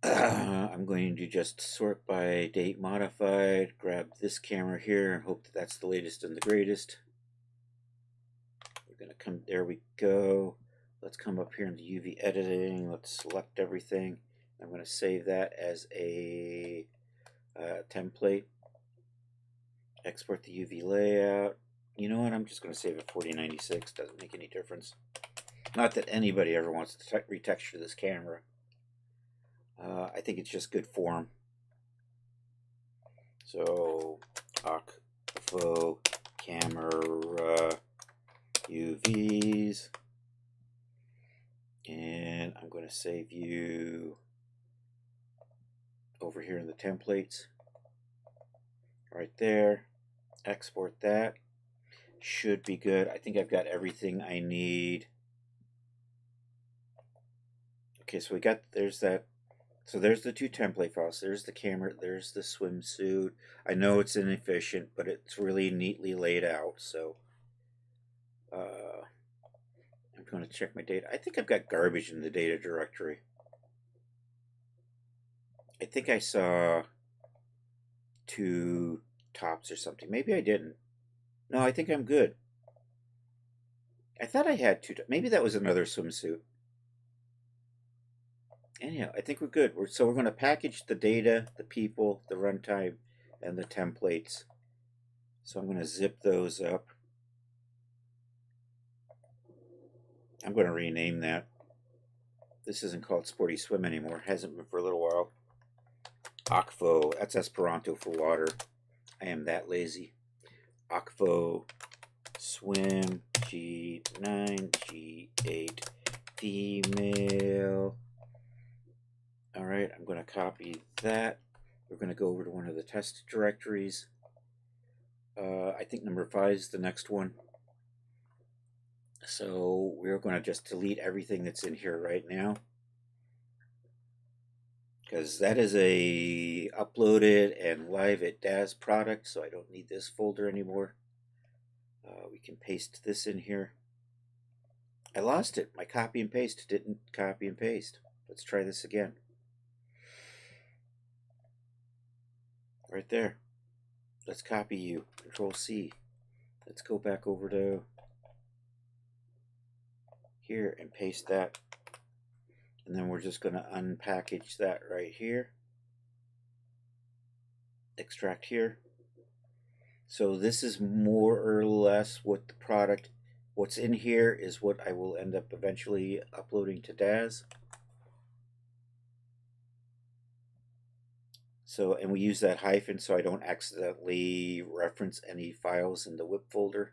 I'm going to just sort by date modified, grab this camera here, and hope that that's the latest and the greatest. We're going to come, there we go. Let's come up here into UV editing. Let's select everything. I'm going to save that as a template. Export the UV layout. You know what? I'm just going to save it 4096. Doesn't make any difference. Not that anybody ever wants to retexture this camera. I think it's just good form. So, Ocvo camera UVs. And I'm going to save you over here in the templates. Right there. Export that. Should be good. I think I've got everything I need. Okay, so we got, there's that. So there's the two template files. There's the camera. There's the swimsuit. I know it's inefficient, but it's really neatly laid out. So I'm going to check my data. I think I've got garbage in the data directory. I think I saw 2 tops or something. Maybe I didn't. No, I think I'm good. I thought I had 2. Maybe that was another swimsuit. Anyhow, I think we're good. So we're going to package the data, the people, the runtime, and the templates. So I'm going to zip those up. I'm going to rename that. This isn't called Sporty Swim anymore. It hasn't been for a little while. Ocvo, that's Esperanto for water. I am that lazy. Ocvo swim G9 G8 female. All right, I'm going to copy that. We're going to go over to one of the test directories. I think number 5 is the next one. So we're going to just delete everything that's in here right now, because that is a uploaded and live at DAS product, so I don't need this folder anymore. We can paste this in here. I lost it. My copy and paste didn't copy and paste. Let's try this again. Right there. Let's copy you. Control C. Let's go back over to here and paste that. And then we're just going to unpackage that right here. Extract here. So this is more or less what the product, what's in here is what I will end up eventually uploading to DAS. So, and we use that hyphen so I don't accidentally reference any files in the WIP folder.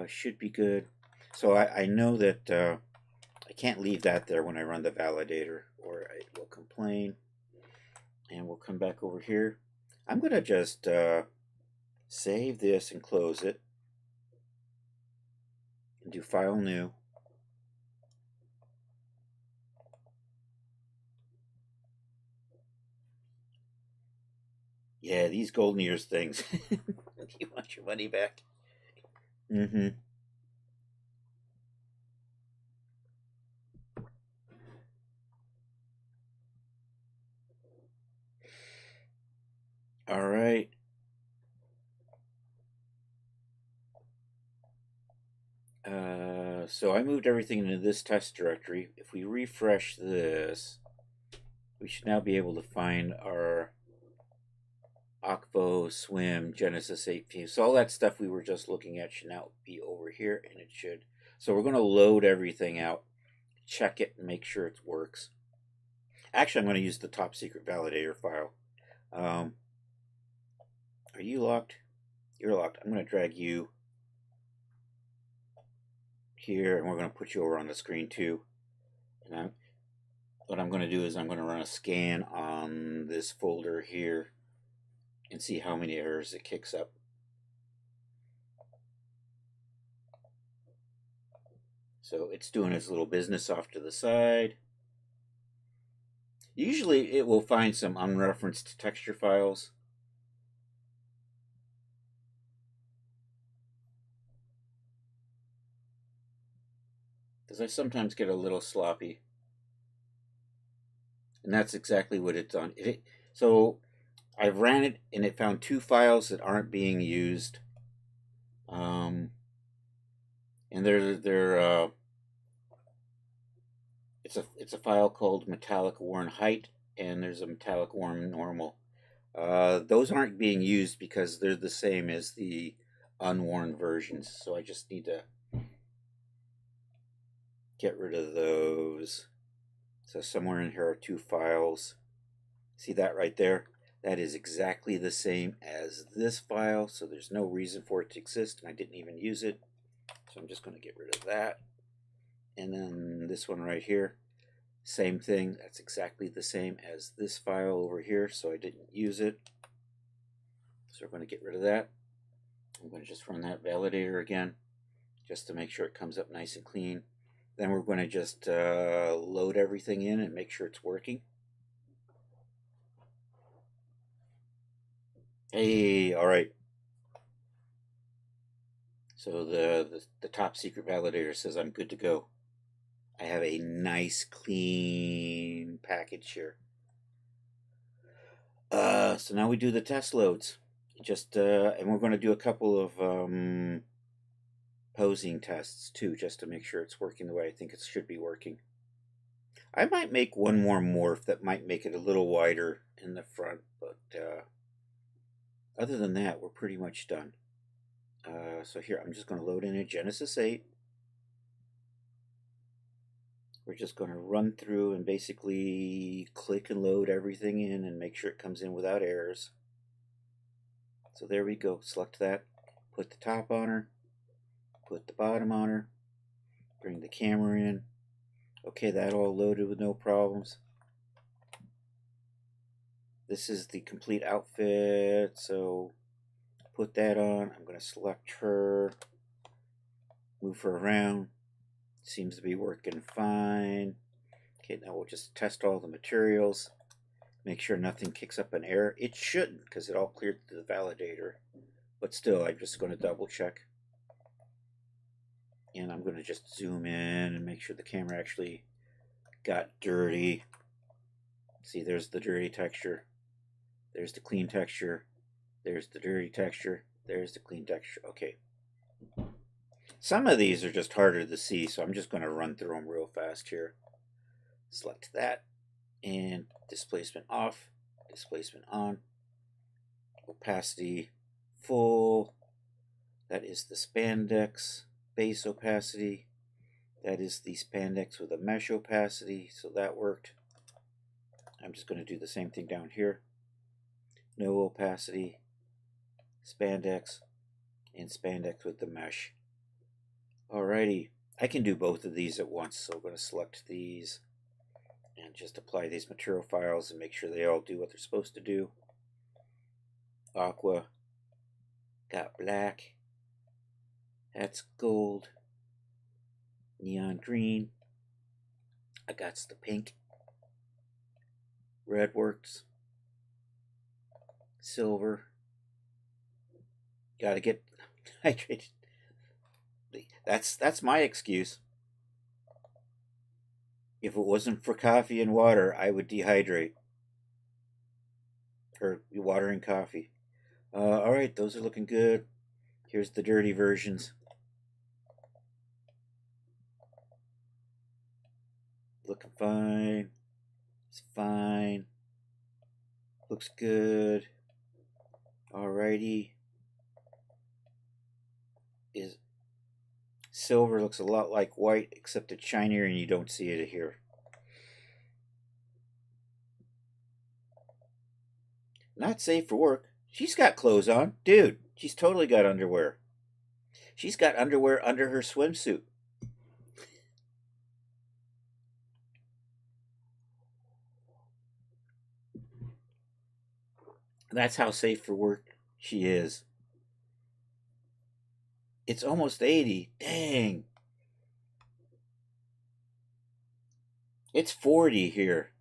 Should be good. So I know that I can't leave that there when I run the validator, or it will complain. And we'll come back over here. I'm going to just save this and close it. And do File New. Yeah, these golden ears things. You want your money back? Mm-hmm. All right. So I moved everything into this test directory. If we refresh this, we should now be able to find our Ocvo, Swim, Genesis 8 So all that stuff we were just looking at should now be over here, and it should. So we're going to load everything out, check it, and make sure it works. Actually, I'm going to use the top secret validator file. Are you locked? You're locked. I'm going to drag you here, and we're going to put you over on the screen too. And what I'm going to do is I'm going to run a scan on this folder here and see how many errors it kicks up. So it's doing its little business off to the side. Usually it will find some unreferenced texture files. Because I sometimes get a little sloppy. And that's exactly what it's done. So I ran it and it found 2 files that aren't being used. And it's a file called metallic worn height, and there's a metallic worn normal. Those aren't being used because they're the same as the unworn versions. So I just need to get rid of those. So somewhere in here are 2 files. See that right there? That is exactly the same as this file, so there's no reason for it to exist, and I didn't even use it. So I'm just going to get rid of that. And then this one right here, same thing. That's exactly the same as this file over here, so I didn't use it. So we're going to get rid of that. I'm going to just run that validator again, just to make sure it comes up nice and clean. Then we're going to just load everything in and make sure it's working. Hey, all right. So the top secret validator says I'm good to go. I have a nice clean package here. So now we do the test loads. And we're going to do a couple of posing tests too, just to make sure it's working the way I think it should be working. I might make one more morph that might make it a little wider in the front, but other than that, we're pretty much done. So here, I'm just going to load in a Genesis 8. We're just going to run through and basically click and load everything in and make sure it comes in without errors. So there we go. Select that. Put the top on her. Put the bottom on her. Bring the camera in. Okay, that all loaded with no problems. This is the complete outfit, so put that on. I'm going to select her, move her around. Seems to be working fine. Okay, now we'll just test all the materials. Make sure nothing kicks up an error. It shouldn't, because it all cleared through the validator. But still, I'm just going to double check. And I'm going to just zoom in and make sure the camera actually got dirty. See, there's the dirty texture. There's the clean texture. There's the dirty texture. There's the clean texture. Okay. Some of these are just harder to see, so I'm just going to run through them real fast here. Select that. And displacement off. Displacement on. Opacity full. That is the spandex base opacity. That is the spandex with a mesh opacity, so that worked. I'm just going to do the same thing down here. No opacity, spandex, and spandex with the mesh. Alrighty, I can do both of these at once, so I'm going to select these and just apply these material files and make sure they all do what they're supposed to do. Aqua, got black, that's gold, neon green, I got the pink, red works, silver, gotta get hydrated. That's my excuse. If it wasn't for coffee and water, I would dehydrate. Or water and coffee. Alright, those are looking good. Here's the dirty versions. Looking fine. It's fine. Looks good. Alrighty. Silver looks a lot like white, except it's shinier and you don't see it here. Not safe for work. She's got clothes on. Dude, she's totally got underwear. She's got underwear under her swimsuit. That's how safe for work she is. It's almost 80. Dang. It's 40 here.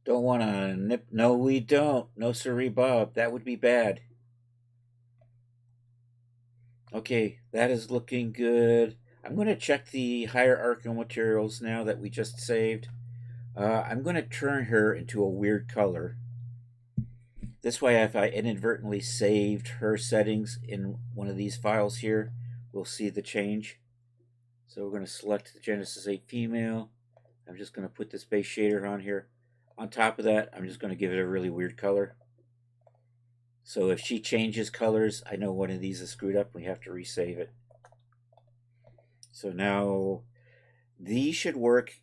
Don't want to nip. No, we don't. No, sirree, Bob. That would be bad. Okay, that is looking good. I'm going to check the hierarchical materials now that we just saved. I'm going to turn her into a weird color. This way, if I inadvertently saved her settings in one of these files here, we'll see the change. So we're going to select the Genesis 8 female. I'm just going to put this base shader on here. On top of that, I'm just going to give it a really weird color. So if she changes colors, I know one of these is screwed up. We have to resave it. So now these should work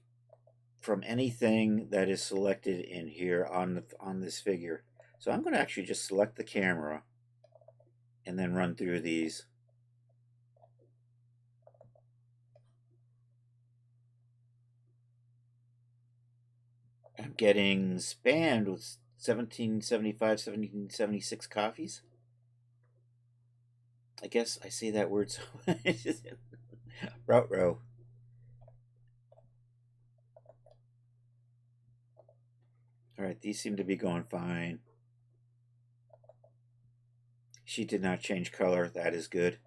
from anything that is selected in here on this figure. So I'm going to actually just select the camera and then run through these. I'm getting spammed with 1775, 1776 coffees. I guess I say that word so row. All right, these seem to be going fine. She did not change color. That is good.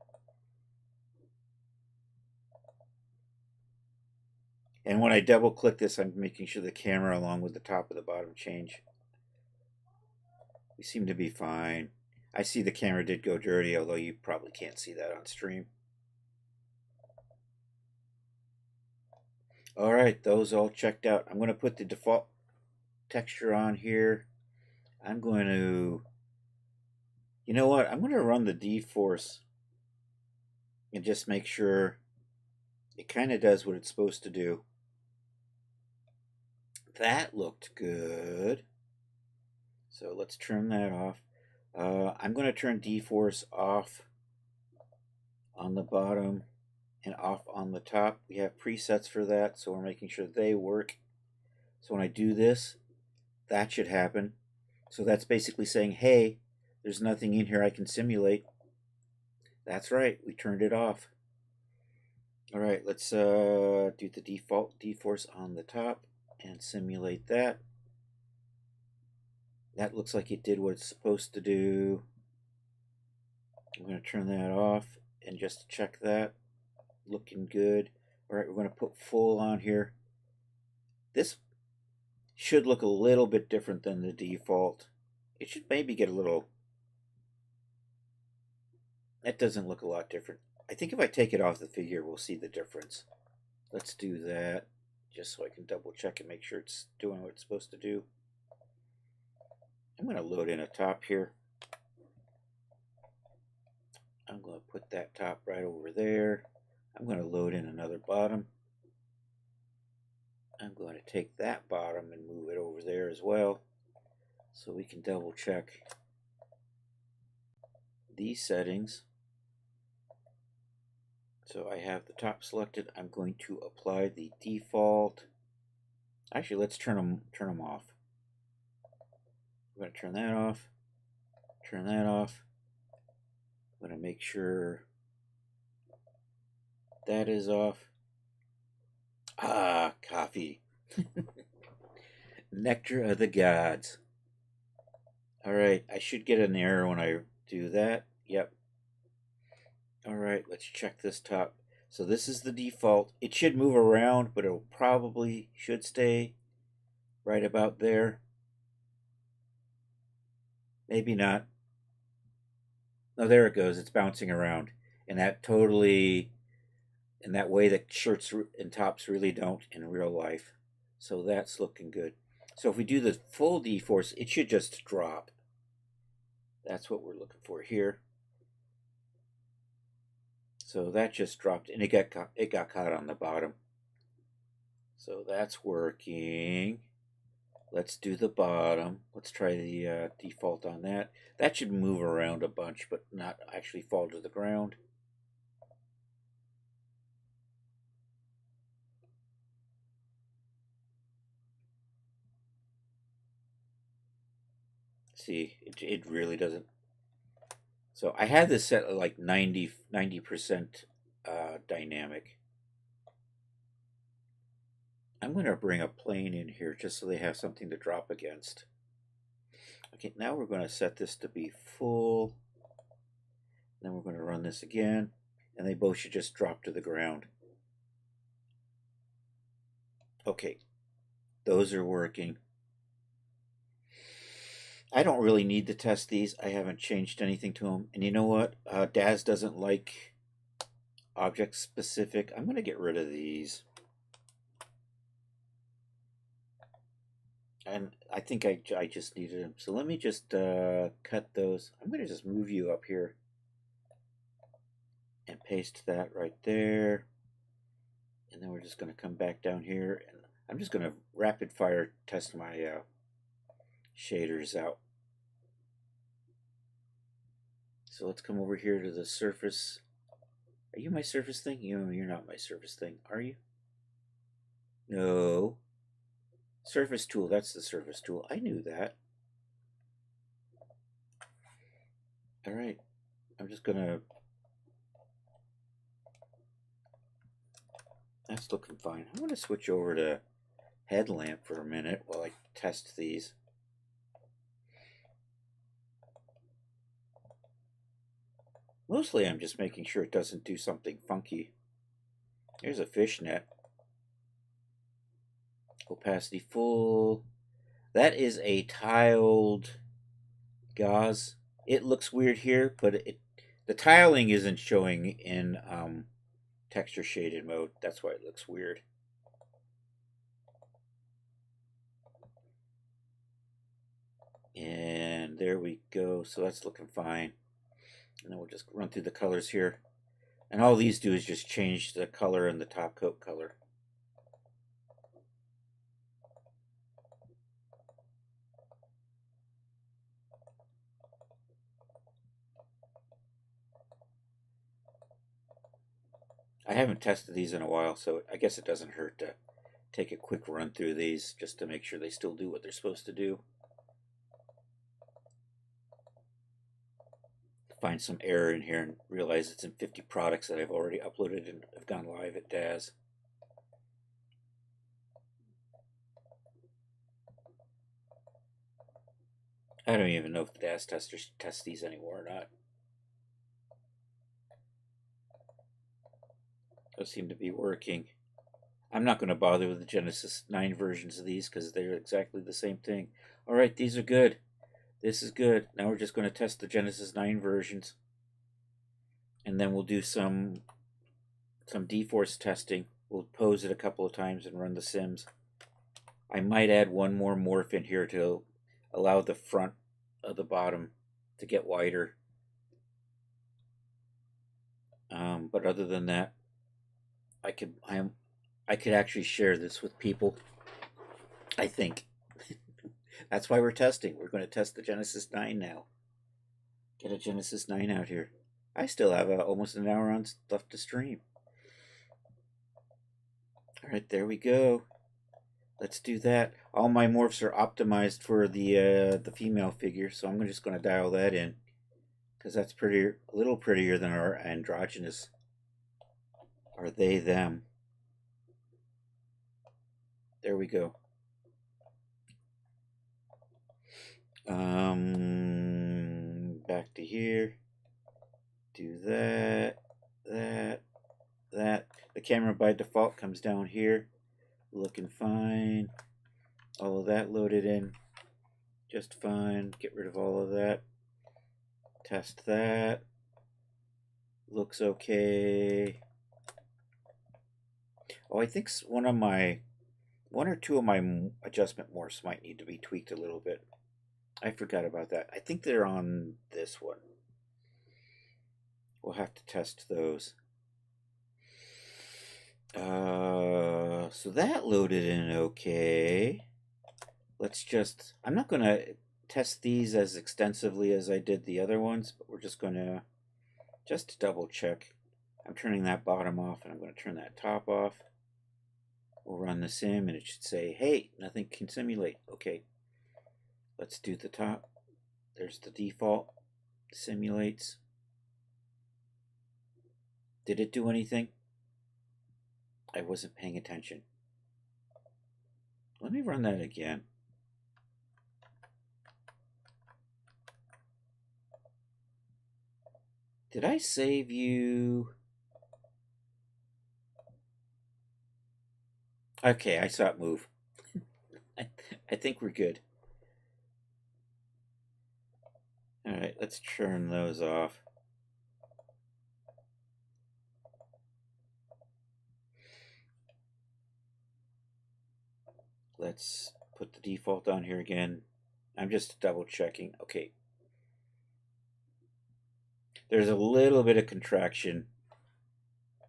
And when I double click this, I'm making sure the camera along with the top of the bottom change. We seem to be fine. I see the camera did go dirty, although you probably can't see that on stream. All right, those all checked out. I'm going to put the default texture on here. I'm going to, you know what? I'm going to run the D-Force and just make sure it kind of does what it's supposed to do. That looked good. So let's turn that off. I'm going to turn D-Force off on the bottom and off on the top. We have presets for that, so we're making sure they work. So when I do this, that should happen. So that's basically saying, hey, there's nothing in here I can simulate. That's right, we turned it off. All right, let's do the default D-Force on the top and simulate that. That looks like it did what it's supposed to do. I'm going to turn that off and just check that. Looking good. All right, we're going to put full on here. This should look a little bit different than the default. It should maybe get a little... That doesn't look a lot different. I think if I take it off the figure, we'll see the difference. Let's do that, just so I can double check and make sure it's doing what it's supposed to do. I'm going to load in a top here. I'm going to put that top right over there. I'm going to load in another bottom. I'm going to take that bottom and move it over there as well, so we can double check these settings. So I have the top selected. I'm going to apply the default. Actually, let's turn them off. I'm going to turn that off. Turn that off. I'm going to make sure that is off. Ah, coffee. Nectar of the gods. All right, I should get an error when I do that. Yep. All right, let's check this top. So this is the default. It should move around, but it probably should stay right about there. Maybe not. Oh, there it goes. It's bouncing around. And that totally, in that way that shirts and tops really don't in real life. So that's looking good. So if we do the full D-Force, it should just drop. That's what we're looking for here. So that just dropped, and it got caught on the bottom. So that's working. Let's do the bottom. Let's try the default on that. That should move around a bunch, but not actually fall to the ground. See, it really doesn't. So I had this set at like 90% dynamic. I'm going to bring a plane in here just so they have something to drop against. Okay, now we're going to set this to be full. Then we're going to run this again, and they both should just drop to the ground. Okay, those are working. I don't really need to test these. I haven't changed anything to them. And you know what? Daz doesn't like object specific. I'm going to get rid of these. And I think I just needed them. So let me just cut those. I'm going to just move you up here and paste that right there. And then we're just going to come back down here. And I'm just going to rapid fire test my shaders out. So let's come over here to the surface. Are you my surface thing? You're not my surface thing, are you? No. Surface tool, that's the surface tool. I knew that. All right. I'm just gonna... That's looking fine. I'm gonna switch over to headlamp for a minute while I test these. Mostly I'm just making sure it doesn't do something funky. Here's a fishnet. Opacity full. That is a tiled gauze. It looks weird here, but the tiling isn't showing in texture shaded mode. That's why it looks weird. And there we go. So that's looking fine. And then we'll just run through the colors here. And all these do is just change the color and the top coat color. I haven't tested these in a while, so I guess it doesn't hurt to take a quick run through these just to make sure they still do what they're supposed to do. Find some error in here and realize it's in 50 products that I've already uploaded and have gone live at Daz. I don't even know if the Daz testers test these anymore or not. Those seem to be working. I'm not going to bother with the Genesis 9 versions of these because they're exactly the same thing. All right, these are good. This is good. Now we're just going to test the Genesis 9 versions. And then we'll do some D-force testing. We'll pose it a couple of times and run the sims. I might add one more morph in here to allow the front of the bottom to get wider. But other than that, I could actually share this with people. I think. That's why we're testing. We're going to test the Genesis 9 now. Get a Genesis 9 out here. I still have almost an hour on left to stream. All right, there we go. Let's do that. All my morphs are optimized for the female figure, so I'm just going to dial that in because that's prettier, a little prettier than our androgynous. Are they them? There we go. Back to here. Do that. The camera by default comes down here. Looking fine. All of that loaded in. Just fine. Get rid of all of that. Test that. Looks okay. Oh, I think one or two of my adjustment morphs might need to be tweaked a little bit. I forgot about that. I think they're on this one. We'll have to test those. So that loaded in okay. I'm not going to test these as extensively as I did the other ones, but we're just going to double check. I'm turning that bottom off and I'm going to turn that top off. We'll run the sim and it should say, hey, nothing can simulate. Okay, let's do the top. There's the default. Simulates. Did it do anything? I wasn't paying attention. Let me run that again. Did I save you? Okay, I saw it move. I think we're good. All right, let's turn those off. Let's put the default on here again. I'm just double checking. Okay. There's a little bit of contraction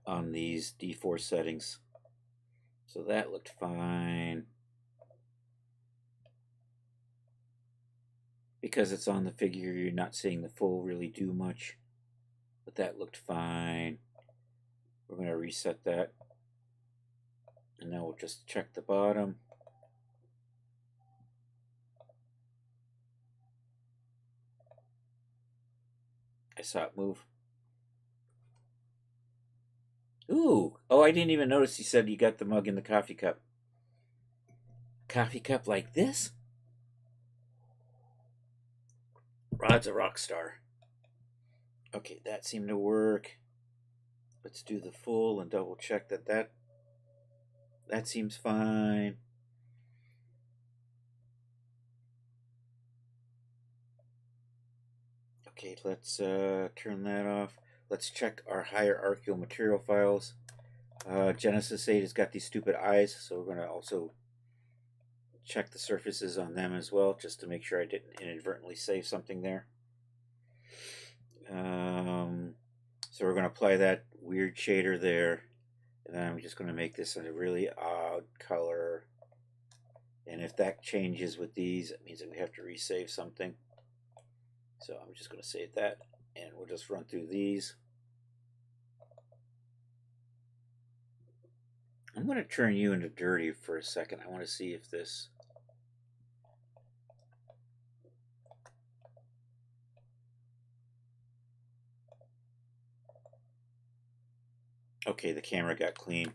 on these D4 settings. So that looked fine. Because it's on the figure, you're not seeing the full really do much. But that looked fine. We're going to reset that. And now we'll just check the bottom. I saw it move. Ooh! Oh, I didn't even notice you said you got the mug in the coffee cup. Coffee cup like this? Rod's a rock star. Okay, that seemed to work. Let's do the full and double check that seems fine. Okay, let's turn that off. Let's check our hierarchical material files. Genesis 8 has got these stupid eyes, so we're going to also check the surfaces on them as well, just to make sure I didn't inadvertently save something there. So we're going to apply that weird shader there, and then I'm just going to make this a really odd color. And if that changes with these, it means that we have to resave something. So I'm just going to save that, and we'll just run through these. I'm going to turn you into dirty for a second. I want to see if this... Okay, the camera got clean.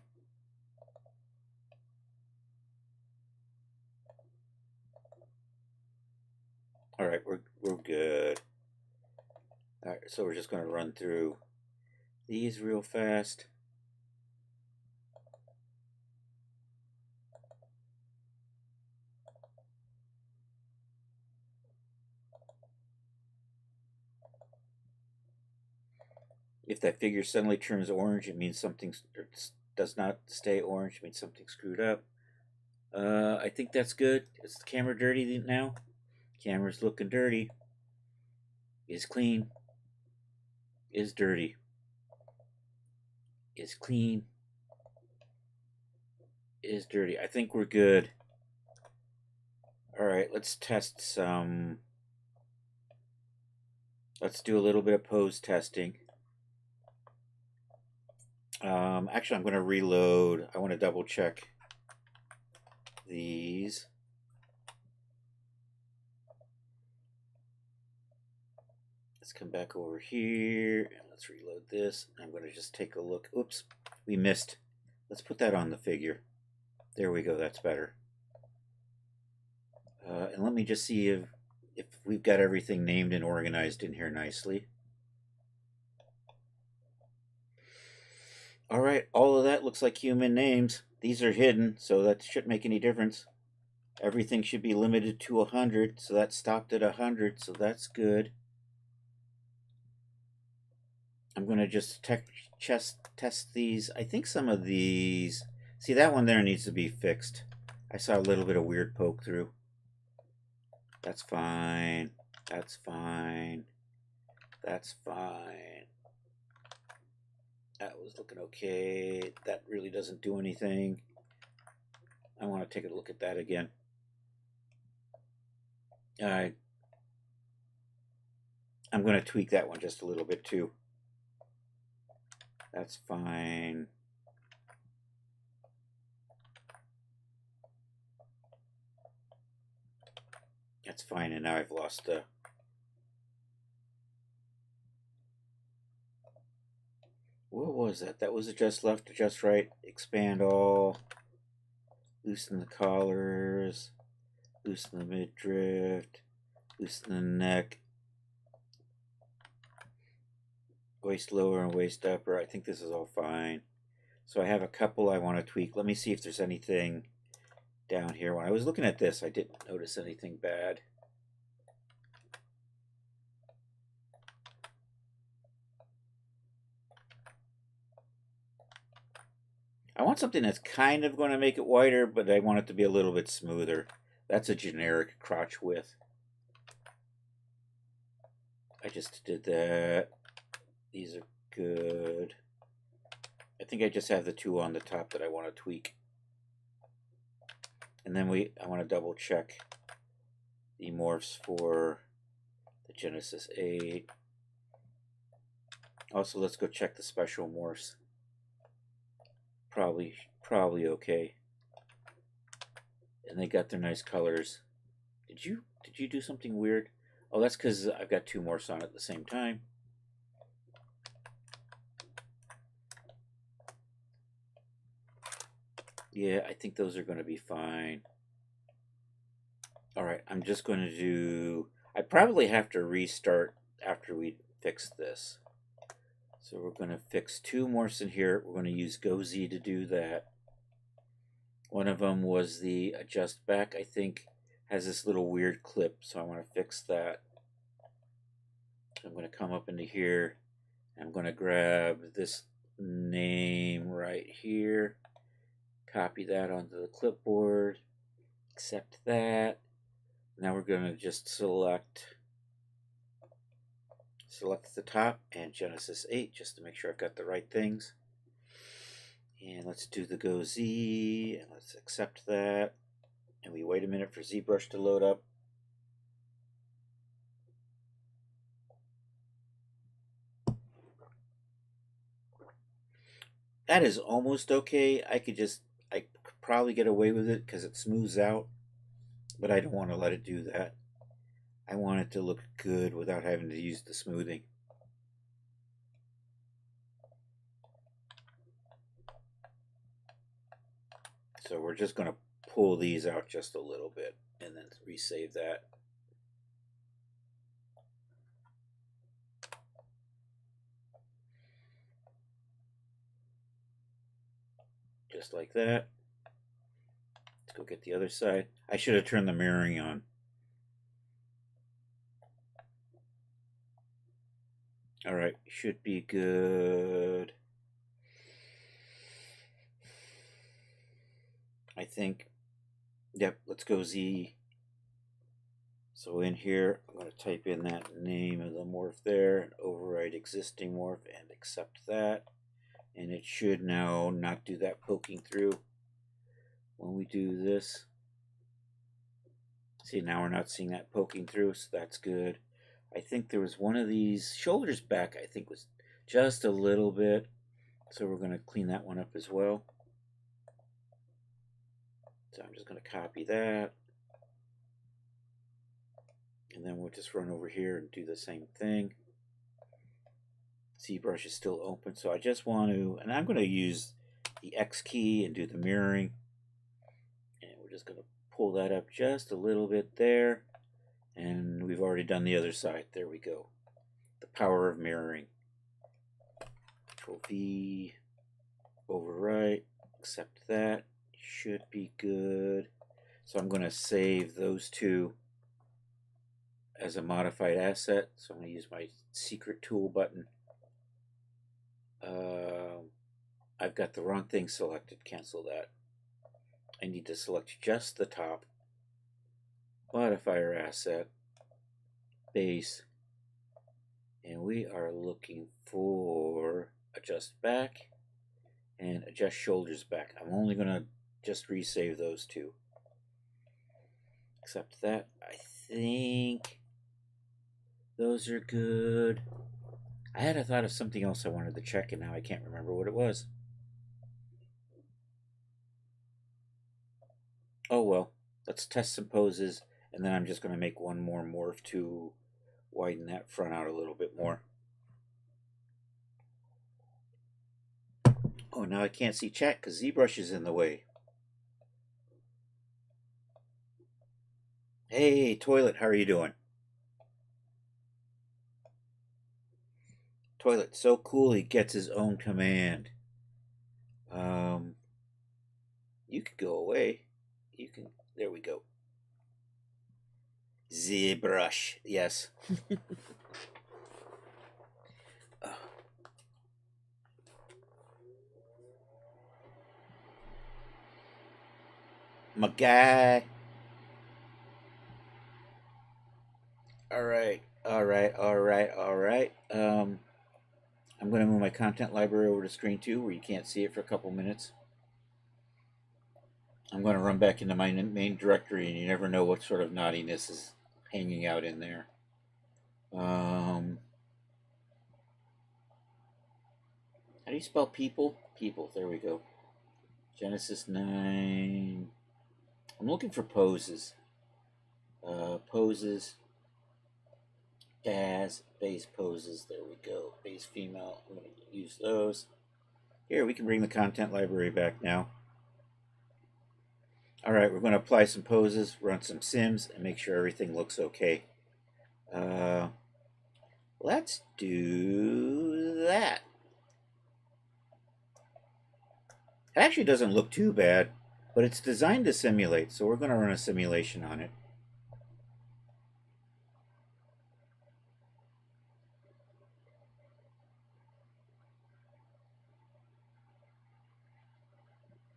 All right, we're good. All right, so we're just going to run through these real fast. If that figure suddenly turns orange, it means something does not stay orange. It means something screwed up. I think that's good. Is the camera dirty now? Camera's looking dirty. Is clean. Is dirty. Is clean. Is dirty. I think we're good. All right, let's test some. Let's do a little bit of pose testing. Actually, I'm going to reload. I want to double check these. Let's come back over here and let's reload this. I'm going to just take a look. Oops, we missed. Let's put that on the figure. There we go. That's better. And let me just see if we've got everything named and organized in here nicely. All right, all of that looks like human names. These are hidden, so that shouldn't make any difference. Everything should be limited to 100, so that stopped at 100, so that's good. I'm going to just test these. I think some of these... See, that one there needs to be fixed. I saw a little bit of weird poke through. That's fine. That's fine. That's fine. That was looking okay. That really doesn't do anything. I want to take a look at that again. I'm going to tweak that one just a little bit too. That's fine. That's fine, and now I've lost the was that? That was adjust left, adjust right, expand all, loosen the collars, loosen the midriff, loosen the neck, waist lower and waist upper. I think this is all fine. So I have a couple I want to tweak. Let me see if there's anything down here. When I was looking at this, I didn't notice anything bad. I want something that's kind of going to make it wider, but I want it to be a little bit smoother. That's a generic crotch width. I just did that. These are good. I think I just have the two on the top that I want to tweak. And then I want to double check the morphs for the Genesis 8. Also, let's go check the special morphs. Probably okay. And they got their nice colors. Did you do something weird? Oh, that's because I've got two morphs on at the same time. Yeah, I think those are going to be fine. Alright, I'm just going to do... I probably have to restart after we fix this. So we're going to fix two morphs in here. We're going to use GoZ to do that. One of them was the adjust back, I think, has this little weird clip, so I want to fix that. I'm going to come up into here. I'm going to grab this name right here. Copy that onto the clipboard. Accept that. Now we're going to just select the top and Genesis 8 just to make sure I've got the right things. And let's do the GoZ and let's accept that. And we wait a minute for ZBrush to load up. That is almost okay. I could probably get away with it because it smooths out, but I don't want to let it do that. I want it to look good without having to use the smoothing. So we're just going to pull these out just a little bit and then resave that. Just like that. Let's go get the other side. I should have turned the mirroring on. Alright, should be good. I think, yep, let's go Z. So in here, I'm going to type in that name of the morph there, and override existing morph, and accept that. And it should now not do that poking through when we do this. See, now we're not seeing that poking through, so that's good. I think there was one of these shoulders back, I think was just a little bit. So we're going to clean that one up as well. So I'm just going to copy that. And then we'll just run over here and do the same thing. ZBrush is still open, so I just want to, and I'm going to use the X key and do the mirroring. And we're just going to pull that up just a little bit there. And we've already done the other side. There we go. The power of mirroring. Control V, overwrite, accept that. Should be good. So I'm going to save those two as a modified asset. So I'm going to use my secret tool button. I've got the wrong thing selected. Cancel that. I need to select just the top. Modifier asset. Base. And we are looking for adjust back and adjust shoulders back. I'm only going to just resave those two. Accept that. I think those are good. I had a thought of something else I wanted to check, and now I can't remember what it was. Oh well, let's test some poses, and then I'm just going to make one more morph to widen that front out a little bit more. Oh, now I can't see chat because ZBrush is in the way. Hey, Toilet, how are you doing? Toilet, so cool he gets his own command. You could go away. You can. There we go. ZBrush, yes. My guy. All right, all right, all right, all right. I'm going to move my content library over to screen 2 where you can't see it for a couple minutes. I'm going to run back into my main directory, and you never know what sort of naughtiness is hanging out in there. How do you spell people? People, there we go. Genesis 9. I'm looking for poses. Poses. As base poses. There we go. Base female. I'm going to use those. Here, we can bring the content library back now. All right, we're going to apply some poses, run some sims, and make sure everything looks okay. Let's do that. It actually doesn't look too bad, but it's designed to simulate, so we're going to run a simulation on it.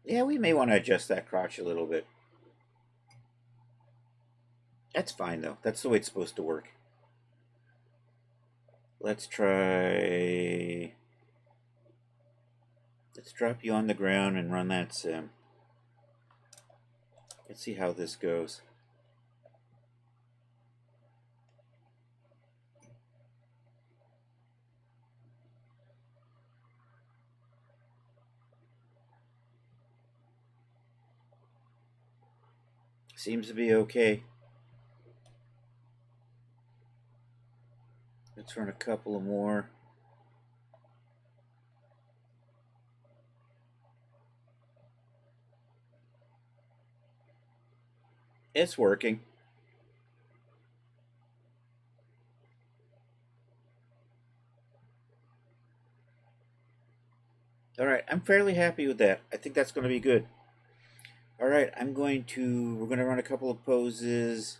Yeah, we may want to adjust that crotch a little bit. That's fine, though. That's the way it's supposed to work. Let's try... Let's drop you on the ground and run that sim. Let's see how this goes. Seems to be okay. Let's run a couple of more. It's working. All right, I'm fairly happy with that. I think that's going to be good. All right, we're going to run a couple of poses.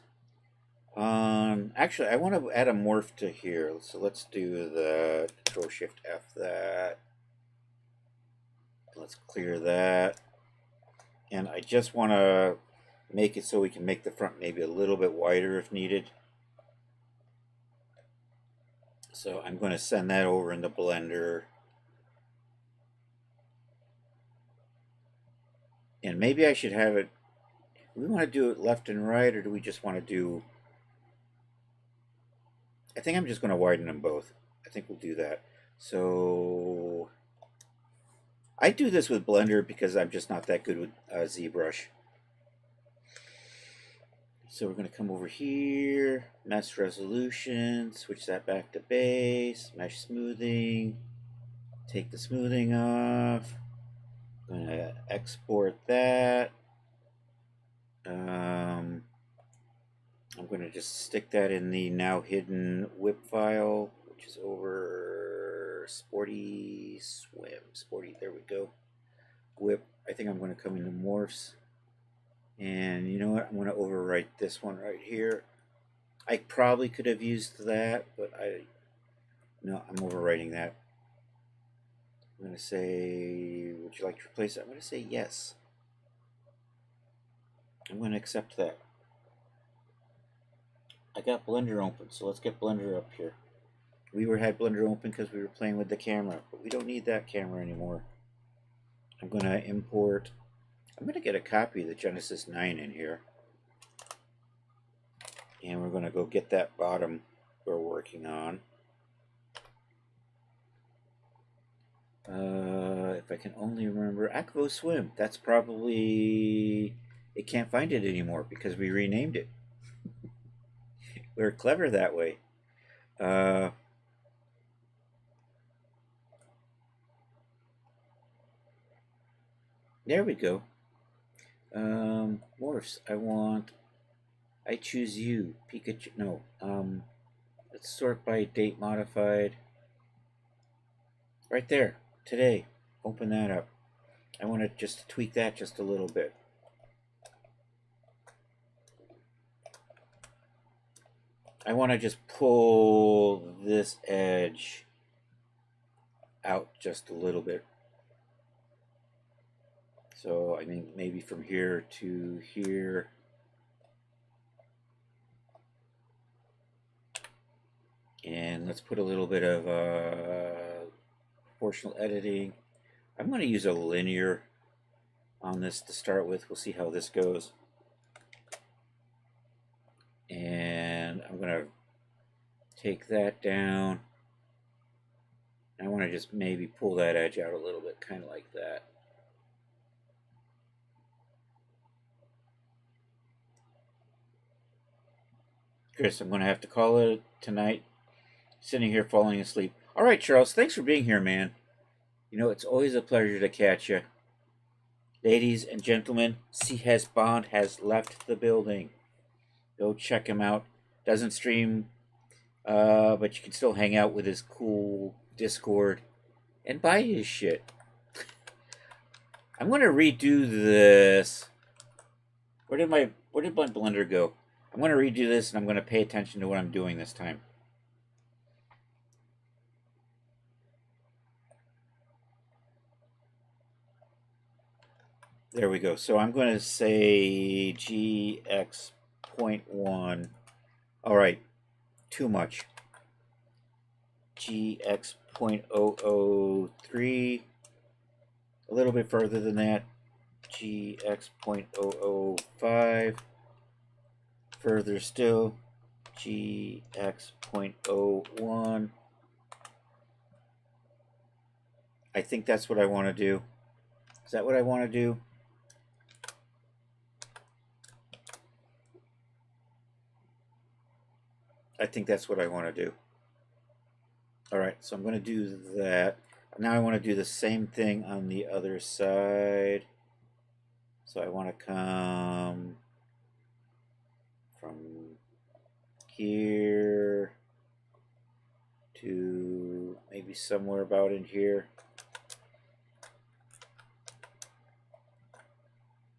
Actually, I want to add a morph to here. So let's do the Control Shift F that. Let's clear that. And I just want to make it so we can make the front maybe a little bit wider if needed. So I'm going to send that over in the Blender. And maybe I should have it, do we want to do it left and right, or do we just want to do, I think I'm just going to widen them both. I think we'll do that. So I do this with Blender because I'm just not that good with ZBrush. So we're going to come over here, mesh resolution, switch that back to base, mesh smoothing, take the smoothing off. I'm going to export that. I'm going to just stick that in the now hidden whip file, which is over Sporty Swim. Sporty, there we go. Whip. I think I'm going to come into morphs. And you know what? I'm going to overwrite this one right here. I probably could have used that, but no, I'm overwriting that. I'm going to say, would you like to replace it? I'm going to say yes. I'm going to accept that. I got Blender open, so let's get Blender up here. We had Blender open because we were playing with the camera, but we don't need that camera anymore. I'm going to import, I'm going to get a copy of the Genesis 9 in here. And we're going to go get that bottom we're working on. If I can only remember, Aqua Swim. That's probably, it can't find it anymore because we renamed it. We're clever that way. There we go. Morphs. I choose you. Pikachu. No. Let's sort by date modified. Right there. Today. Open that up. I want to just tweak that just a little bit. I want to just pull this edge out just a little bit. So, I mean, maybe from here to here. And let's put a little bit of proportional editing. I'm going to use a linear on this to start with. We'll see how this goes. And I'm going to take that down. I want to just maybe pull that edge out a little bit, kind of like that. Chris, I'm going to have to call it tonight. Sitting here falling asleep. All right, Charles, thanks for being here, man. You know, it's always a pleasure to catch you. Ladies and gentlemen, C.S. Bond has left the building. Go check him out. Doesn't stream, but you can still hang out with his cool Discord and buy his shit. I'm going to redo this. Where did my blender go? I'm going to redo this, and I'm going to pay attention to what I'm doing this time. There we go. So I'm going to say GX.1. All right, too much. GX.003. A little bit further than that. GX.005. Further still. GX.01. I think that's what I want to do. Is that what I want to do? I think that's what I want to do. All right, so I'm going to do that. Now I want to do the same thing on the other side. So I want to come from here to maybe somewhere about in here.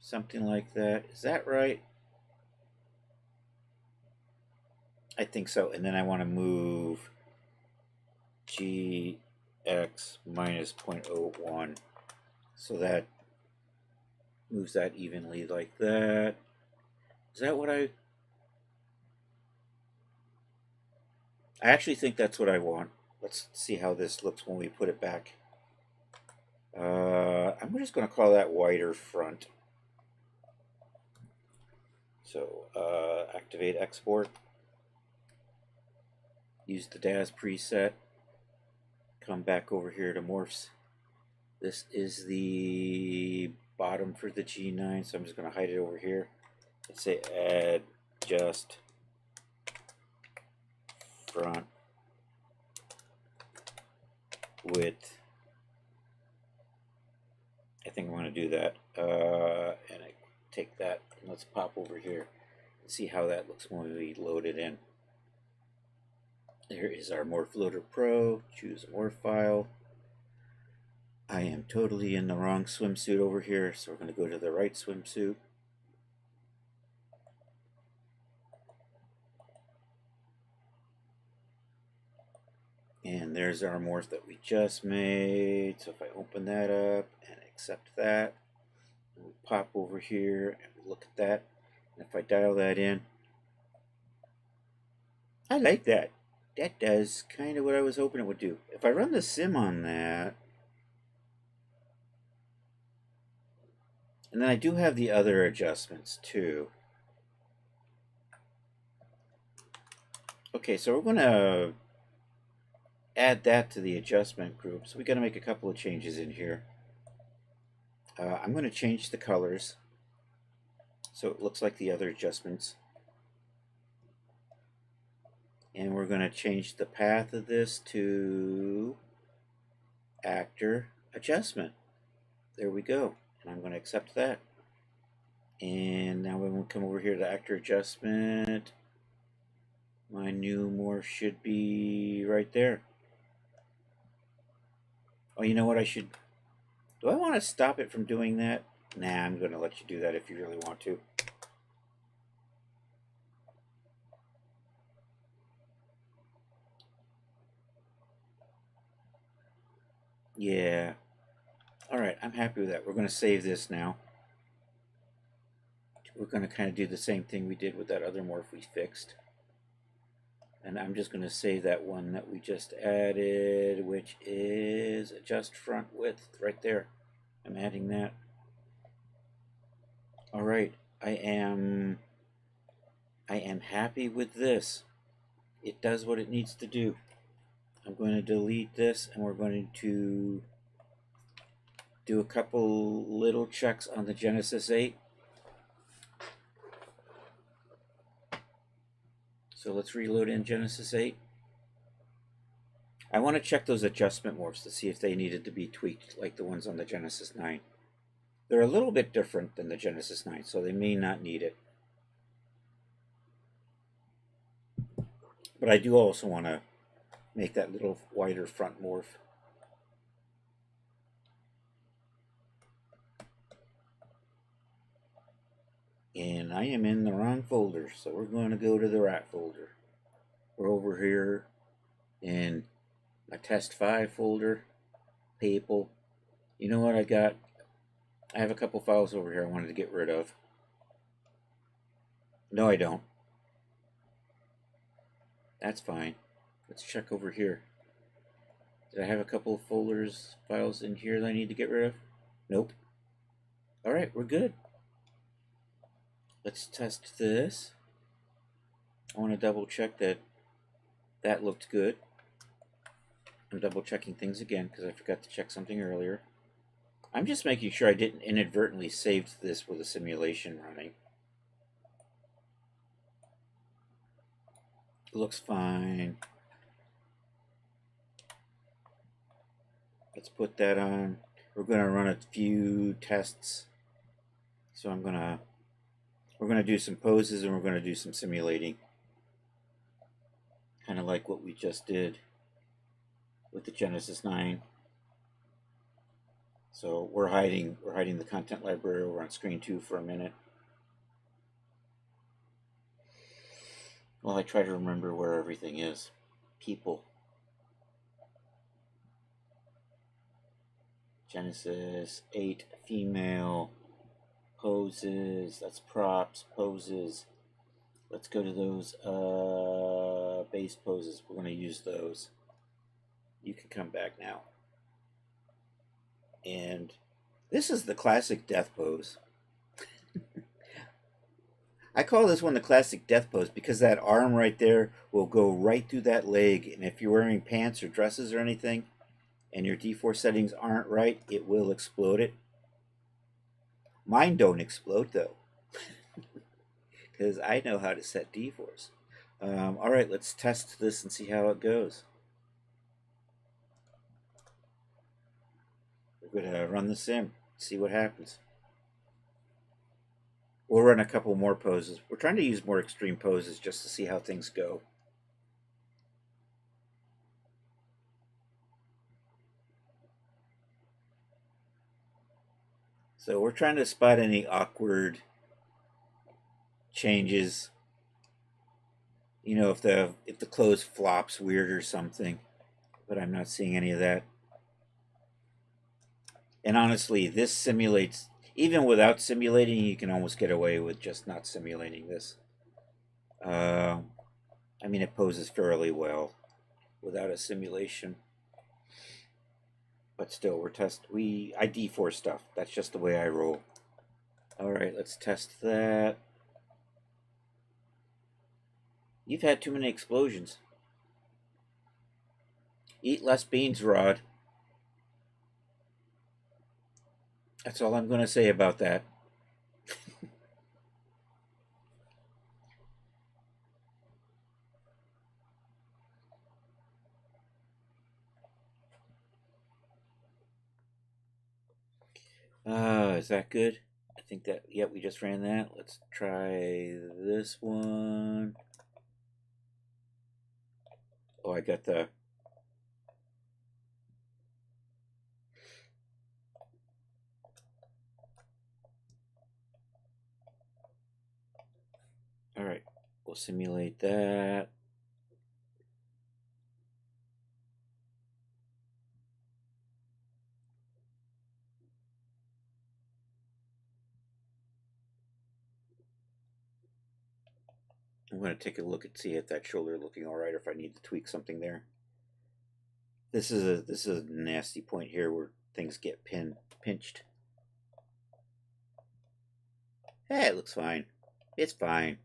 Something like that. Is that right? I think so. And then I want to move GX minus 0.01. So that moves that evenly like that. Is that what I actually think that's what I want. Let's see how this looks when we put it back. I'm just going to call that wider front. So activate export. Use the DAS preset. Come back over here to morphs. This is the bottom for the G9, so I'm just going to hide it over here. Let's say adjust front width. I think I'm going to do that. And I take that and let's pop over here and see how that looks when we load it in. There is our Morph Loader Pro. Choose a morph file. I am totally in the wrong swimsuit over here, so we're going to go to the right swimsuit. And there's our morph that we just made. So if I open that up and accept that, we'll pop over here and we'll look at that. And if I dial that in, I like that. That does kind of what I was hoping it would do. If I run the sim on that, and then I do have the other adjustments too. Okay, so we're going to add that to the adjustment group. So we got to make a couple of changes in here. I'm going to change the colors so it looks like the other adjustments. And we're going to change the path of this to actor adjustment. There we go. And I'm going to accept that. And now we're going to come over here to actor adjustment. My new morph should be right there. Oh, you know what I should... Do I want to stop it from doing that? Nah, I'm going to let you do that if you really want to. Yeah. Alright, I'm happy with that. We're going to save this now. We're going to kind of do the same thing we did with that other morph we fixed. And I'm just going to save that one that we just added, which is adjust front width right there. I'm adding that. Alright, I am happy with this. It does what it needs to do. I'm going to delete this, and we're going to do a couple little checks on the Genesis 8. So let's reload in Genesis 8. I want to check those adjustment morphs to see if they needed to be tweaked like the ones on the Genesis 9. They're a little bit different than the Genesis 9, so they may not need it. But I do also want to make that little wider front morph. And I am in the wrong folder, so we're going to go to the right folder. We're over here in my test 5 folder, people. You know what I got? I have a couple files over here I wanted to get rid of. No, I don't. That's fine. Let's check over here. Did I have a couple of folders, files in here that I need to get rid of? Nope. Alright, we're good. Let's test this. I want to double check that that looked good. I'm double checking things again because I forgot to check something earlier. I'm just making sure I didn't inadvertently save this with a simulation running. Looks fine. Let's put that on. We're going to run a few tests. So we're going to do some poses and we're going to do some simulating. Kind of like what we just did with the Genesis 9. So we're hiding the content library over on screen 2 for a minute. Well, I try to remember where everything is. People. Genesis 8, female. Poses. That's props, poses. Let's go to those base poses. We're going to use those. You can come back now. And this is the classic death pose. I call this one the classic death pose because that arm right there will go right through that leg. And if you're wearing pants or dresses or anything, and your D4 settings aren't right, it will explode it. Mine don't explode though, because I know how to set D4s. All right, let's test this and see how it goes. We're going to run the sim, see what happens. We'll run a couple more poses. We're trying to use more extreme poses just to see how things go. So we're trying to spot any awkward changes. You know, if the clothes flops weird or something, but I'm not seeing any of that. And honestly, this simulates, even without simulating, you can almost get away with just not simulating this. I mean, it poses fairly well without a simulation. But still, I D4 stuff. That's just the way I roll. Alright, let's test that. You've had too many explosions. Eat less beans, Rod. That's all I'm going to say about that. Is that good? I think that, yep, we just ran that. Let's try this one. Oh, I got the... All right, we'll simulate that. I'm going to take a look and see if that shoulder looking all right, or if I need to tweak something there. This is a nasty point here where things get pinched. Hey, it looks fine. It's fine.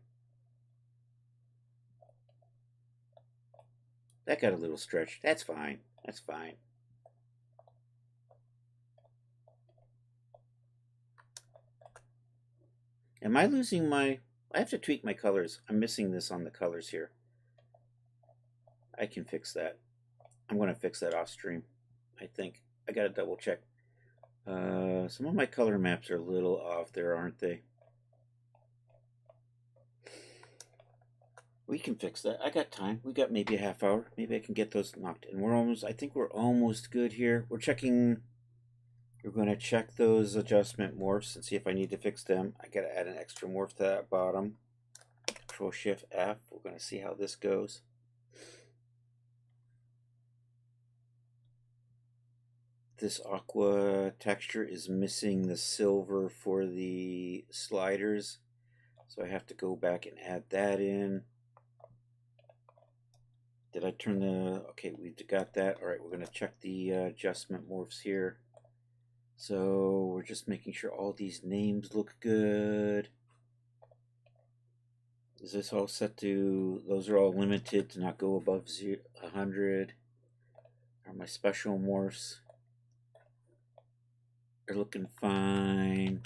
That got a little stretched. That's fine. That's fine. Am I losing my... I have to tweak my colors. I'm missing this on the colors here. I can fix that. I'm going to fix that off stream, I think. I got to double check. Some of my color maps are a little off there, aren't they? We can fix that. I got time. We got maybe a half hour. Maybe I can get those knocked in. We're almost... I think we're almost good here. We're checking... We're going to check those adjustment morphs and see if I need to fix them. I got to add an extra morph to that bottom. Control Shift F. We're going to see how this goes. This aqua texture is missing the silver for the sliders, so I have to go back and add that in. Did I turn the... Okay, we got that. All right, we're going to check the adjustment morphs here. So we're just making sure all these names look good. Is this all set to... Those are all limited to not go above 100. Are my special morphs... They're looking fine.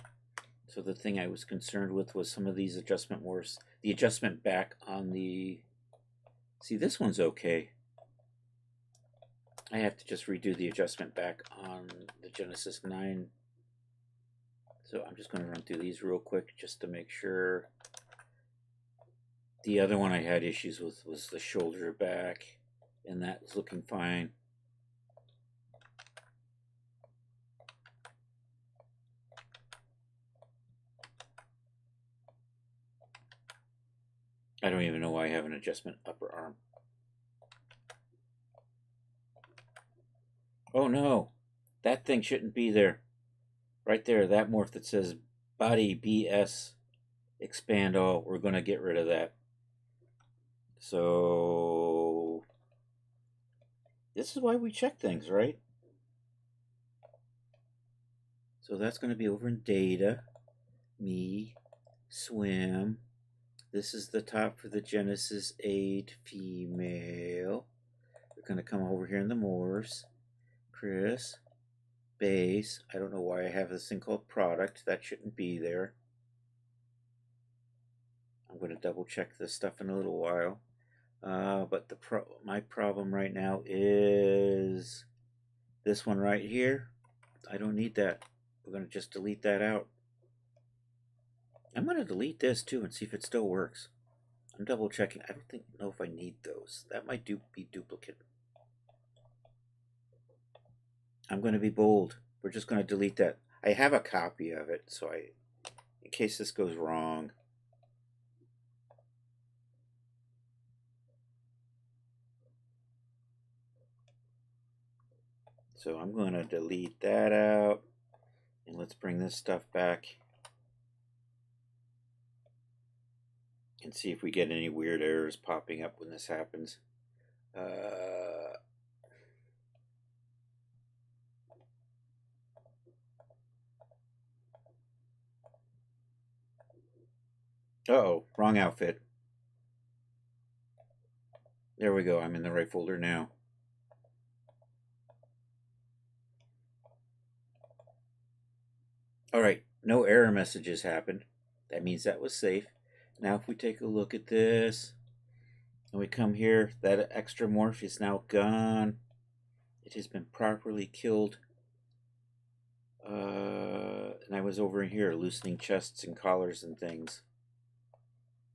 So the thing I was concerned with was some of these adjustment morphs. The adjustment back on the... See, this one's okay. I have to just redo the adjustment back on the Genesis 9. So I'm just going to run through these real quick just to make sure. The other one I had issues with was the shoulder back, and that was looking fine. I don't even know why I have an adjustment upper arm. Oh no, that thing shouldn't be there. Right there, that morph that says body BS expand all, we're going to get rid of that. So this is why we check things, right? So that's going to be over in data, me, swim. This is the top for the Genesis 8 female. We're going to come over here in the morphs. Chris, base. I don't know why I have this thing called product. That shouldn't be there. I'm going to double check this stuff in a little while. But my problem right now is this one right here. I don't need that. We're going to just delete that out. I'm going to delete this too and see if it still works. I'm double checking. I don't know if I need those. That might be duplicate. I'm going to be bold. We're just going to delete that. I have a copy of it, so in case this goes wrong. So I'm going to delete that out. And let's bring this stuff back. And see if we get any weird errors popping up when this happens. Uh-oh, wrong outfit. There we go, I'm in the right folder now. Alright, no error messages happened. That means that was safe. Now if we take a look at this, and we come here, that extra morph is now gone. It has been properly killed. And I was over in here loosening chests and collars and things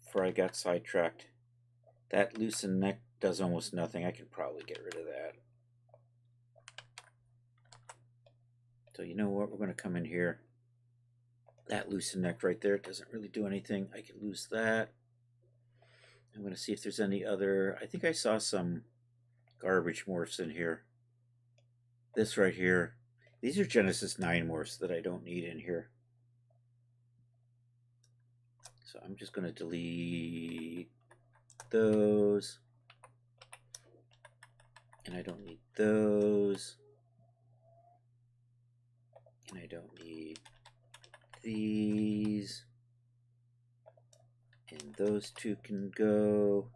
before I got sidetracked. That loosened neck does almost nothing. I can probably get rid of that. So you know what? We're going to come in here. That loosened neck right there doesn't really do anything. I can lose that. I'm going to see if there's any other. I think I saw some garbage morphs in here. This right here. These are Genesis 9 morphs that I don't need in here. So I'm just going to delete those. And I don't need those. And I don't need these. And those two can go.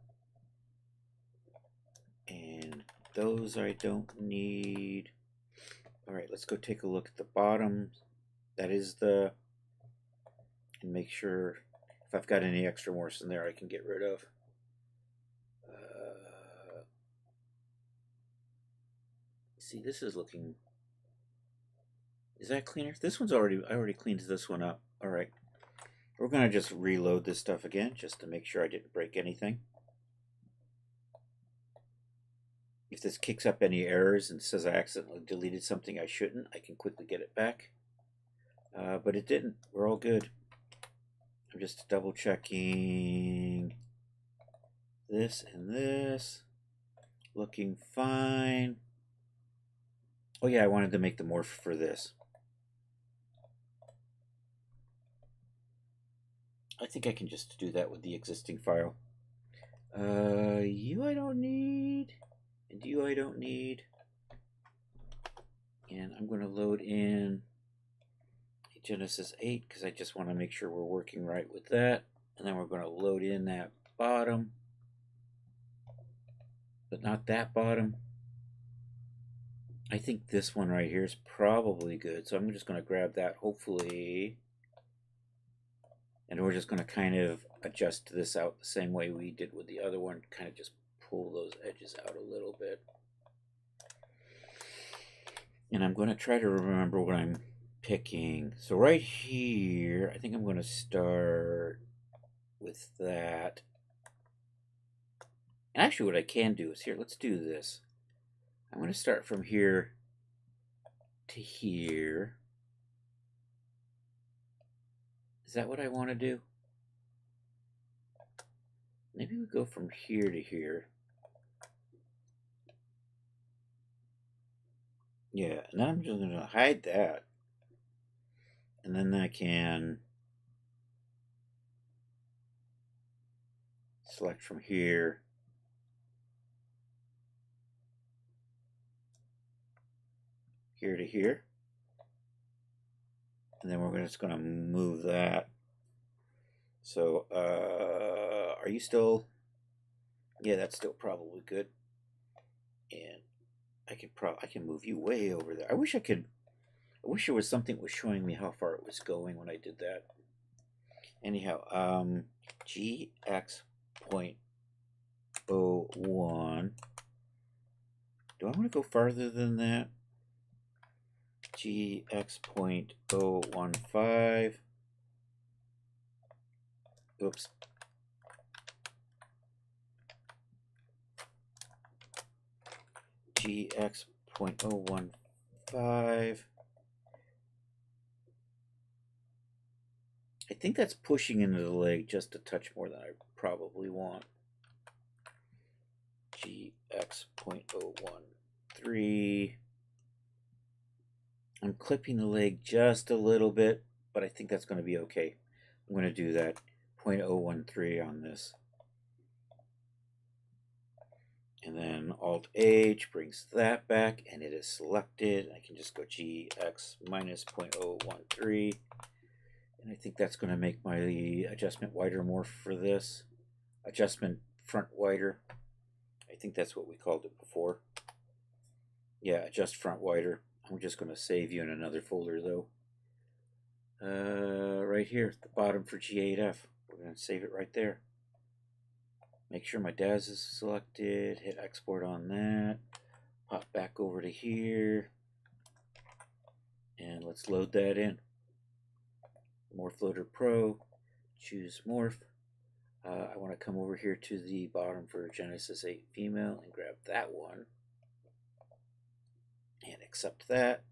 And those I don't need. Alright, let's go take a look at the bottom. That is the... And make sure if I've got any extra morphs in there I can get rid of. See, this is looking... Is that cleaner? This one's already... I already cleaned this one up. Alright. We're going to just reload this stuff again just to make sure I didn't break anything. If this kicks up any errors and says I accidentally deleted something I shouldn't, I can quickly get it back. But it didn't. We're all good. I'm just double checking this and this. Looking fine. Oh yeah, I wanted to make the morph for this. I think I can just do that with the existing file. You I don't need. And you I don't need. And I'm going to load in a Genesis 8 because I just want to make sure we're working right with that. And then we're going to load in that bottom. But not that bottom. I think this one right here is probably good. So I'm just going to grab that, hopefully. And we're just going to kind of adjust this out the same way we did with the other one. Kind of just pull those edges out a little bit. And I'm going to try to remember what I'm picking. So right here, I think I'm going to start with that. And actually what I can do is here, let's do this. I'm going to start from here to here. Is that what I want to do? Maybe we go from here to here. Yeah, and then I'm just going to hide that. And then I can select from here. Here to here. And then we're just going to move that. So, are you still? Yeah, that's still probably good. And I can move you way over there. I wish there was something that was showing me how far it was going when I did that. Anyhow, GX.01. Do I want to go farther than that? GX.015. Oops. GX.015. I think that's pushing into the leg just a touch more than I probably want. GX.013. I'm clipping the leg just a little bit, but I think that's going to be okay. I'm going to do that 0.013 on this. And then Alt-H brings that back, and it is selected. I can just go GX minus 0.013. And I think that's going to make my adjustment wider morph for this. Adjustment front wider. I think that's what we called it before. Yeah, adjust front wider. I'm just going to save you in another folder though. Right here, the bottom for G8F. We're going to save it right there. Make sure my DAS is selected. Hit export on that. Pop back over to here. And let's load that in. Morph Loader Pro, choose Morph. I want to come over here to the bottom for Genesis 8 female and grab that one. And accept that.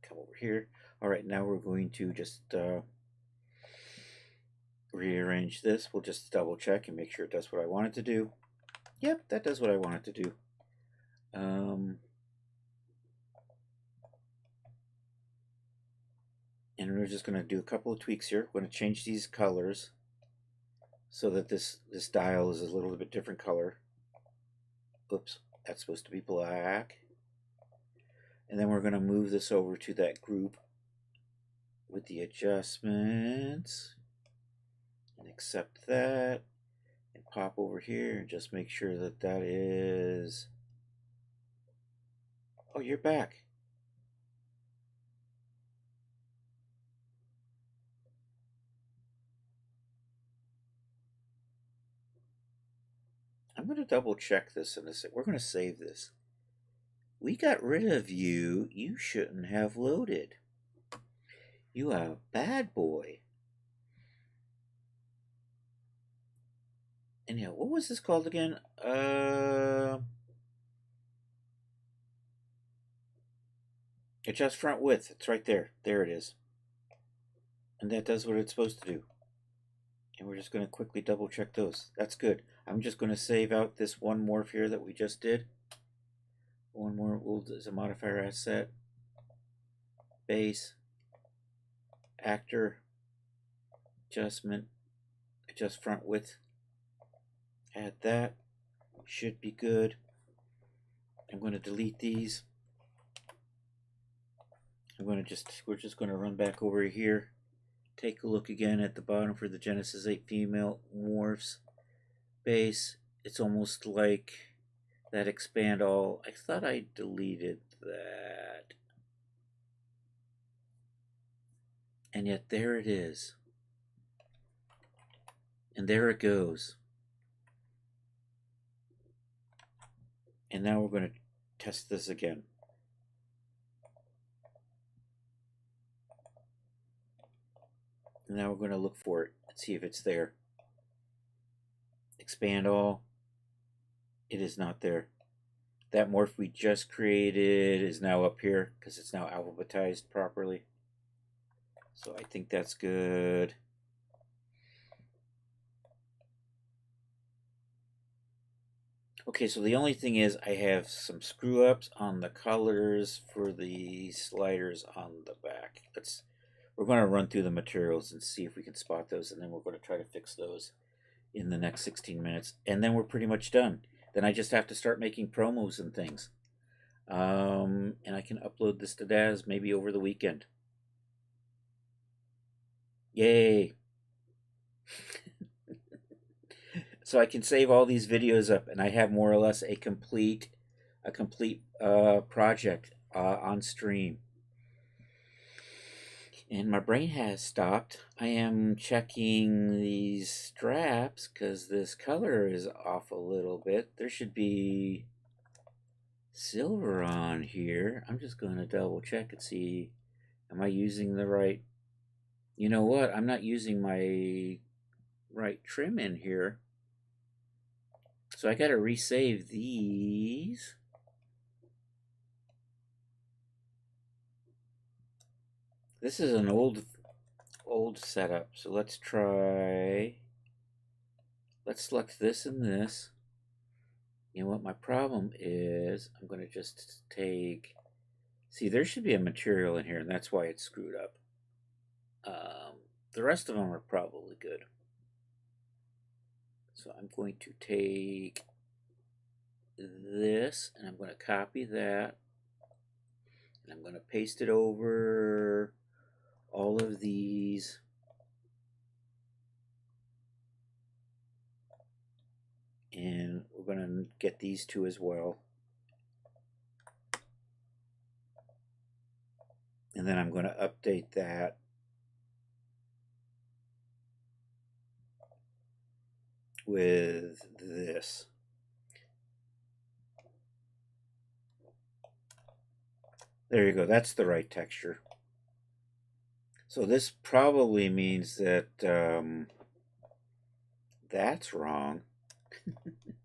Come over here. All right, now we're going to just rearrange this. We'll just double check and make sure it does what I want it to do. Yep, that does what I want it to do. And we're just going to do a couple of tweaks here. We're going to change these colors so that this dial is a little bit different color. Oops, that's supposed to be black. And then we're going to move this over to that group with the adjustments and accept that and pop over here and just make sure that that is... Oh, you're back. I'm going to double check this in a sec. We're going to save this. We got rid of you. You shouldn't have loaded. You are a bad boy. Anyhow, what was this called again? Adjust front width. It's right there. There it is. And that does what it's supposed to do. And we're just going to quickly double check those. That's good. I'm just going to save out this one morph here that we just did. One more as a modifier asset. Base. Actor. Adjustment. Adjust front width. Add that. Should be good. I'm going to delete these. We're just going to run back over here. Take a look again at the bottom for the Genesis 8 female morphs. Base. It's almost like that expand all. I thought I deleted that. And yet there it is. And there it goes. And now we're going to test this again. And now we're going to look for it and see if it's there. Expand all. It is not there. That morph we just created is now up here because it's now alphabetized properly. So I think that's good. Okay, so the only thing is I have some screw ups on the colors for the sliders on the back. We're going to run through the materials and see if we can spot those, and then we're going to try to fix those in the next 16 minutes. And then we're pretty much done. Then I just have to start making promos and things. And I can upload this to Daz maybe over the weekend. Yay! So I can save all these videos up, and I have more or less a complete project on stream. And my brain has stopped. I am checking these straps because this color is off a little bit. There should be silver on here. I'm just going to double check and see, am I using the right... You know what? I'm not using my right trim in here. So I got to resave these. This is an old setup. So let's select this and this. You know what my problem is? I'm going to just take... See, there should be a material in here, and that's why it's screwed up. The rest of them are probably good. So I'm going to take this, and I'm going to copy that, and I'm going to paste it over all of these. And we're going to get these two as well. And then I'm going to update that with this. There you go. That's the right texture. So this probably means that that's wrong.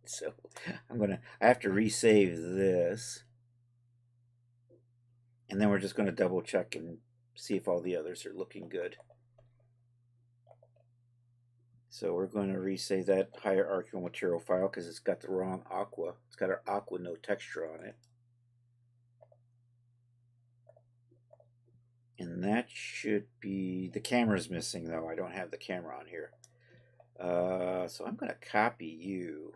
So I have to resave this. And then we're just going to double check and see if all the others are looking good. So we're going to resave that hierarchical material file because it's got the wrong aqua. It's got our aqua, no texture on it. And that should be, the camera's missing though. I don't have the camera on here. So I'm going to copy you.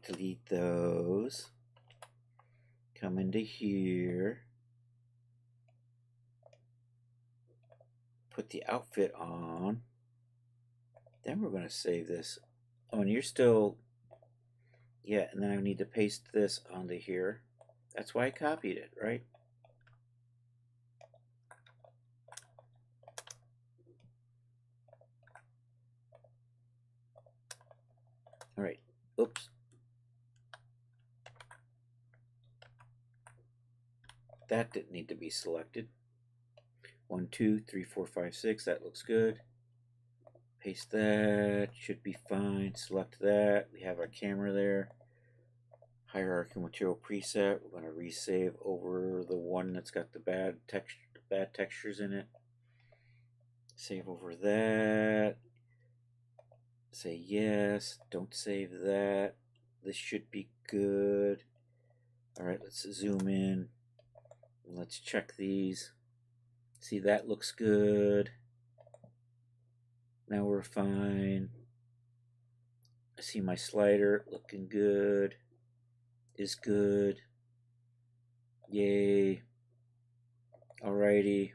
Delete those. Come into here. Put the outfit on. Then we're going to save this. Oh, and you're still, yeah, and then I need to paste this onto here. That's why I copied it, right? All right. Oops. That didn't need to be selected. 1, 2, 3, 4, 5, 6. That looks good. Paste that. Should be fine. Select that. We have our camera there. Hierarchical material preset. We're going to resave over the one that's got the bad textures in it. Save over that. Say yes. Don't save that. This should be good. All right, let's zoom in. Let's check these. See, that looks good. Now we're fine. I see my slider looking good. Is good. Yay. Alrighty.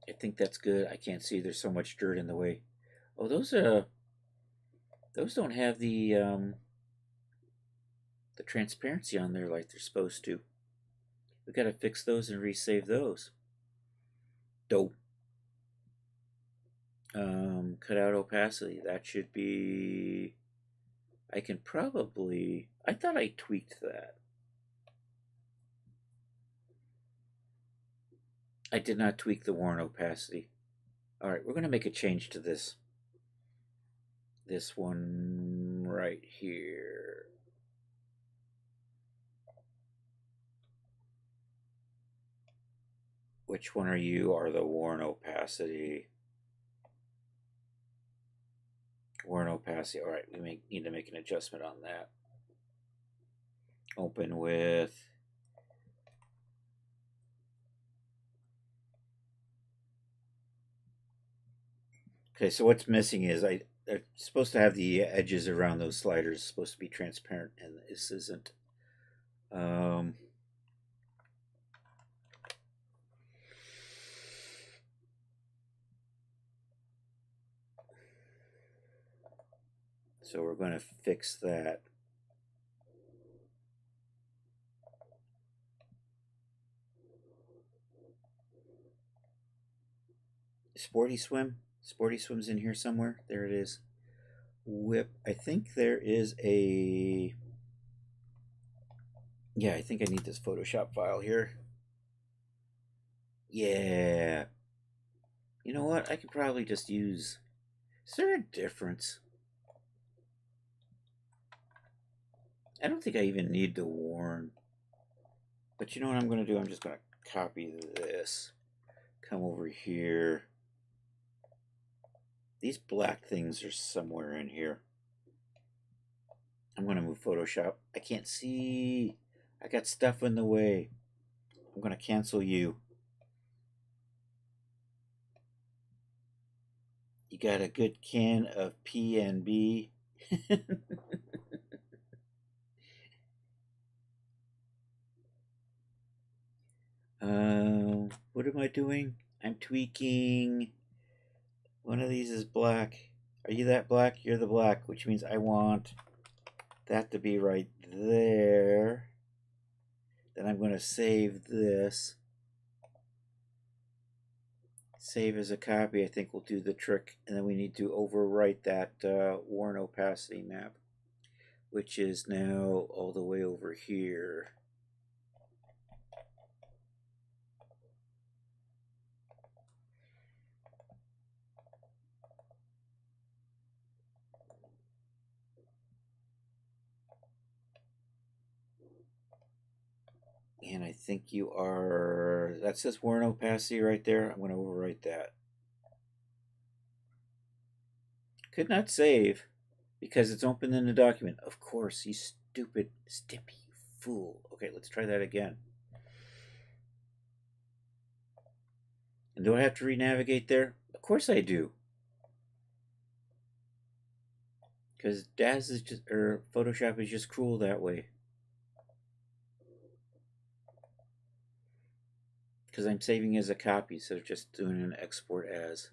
I think that's good. I can't see. There's so much dirt in the way. Oh, those don't have the transparency on there like they're supposed to. We gotta fix those and resave those. Dope. Cut out opacity. That should be. I can probably. I thought I tweaked that. I did not tweak the worn opacity. All right, we're gonna make a change to this. This one right here. Which one are you? Are the worn opacity? Worn opacity. All right, we need to make an adjustment on that. Open with. Okay, so what's missing is they're supposed to have the edges around those sliders supposed to be transparent, and this isn't. So we're going to fix that. Sporty Swim? Sporty Swim's in here somewhere. There it is. Whip. I think there is a... Yeah, I think I need this Photoshop file here. Yeah. You know what? I could probably just use... Is there a difference? I don't think I even need the worn. But you know what I'm going to do? I'm just going to copy this. Come over here. These black things are somewhere in here. I'm going to move Photoshop. I can't see. I got stuff in the way. I'm going to cancel you. You got a good can of P&B. What am I doing? I'm tweaking. One of these is black. Are you that black? You're the black, which means I want that to be right there. Then I'm going to save this. Save as a copy, I think will do the trick. And then we need to overwrite that worn opacity map, which is now all the way over here. And I think you are, that says warrant opacity right there. I'm going to overwrite that. Could not save because it's open in the document. Of course, you stupid Stimpy, you fool. Okay, let's try that again. And do I have to re-navigate there? Of course I do. Because DAZ is just, or Photoshop is just cruel that way. Because I'm saving as a copy instead of just doing an export as.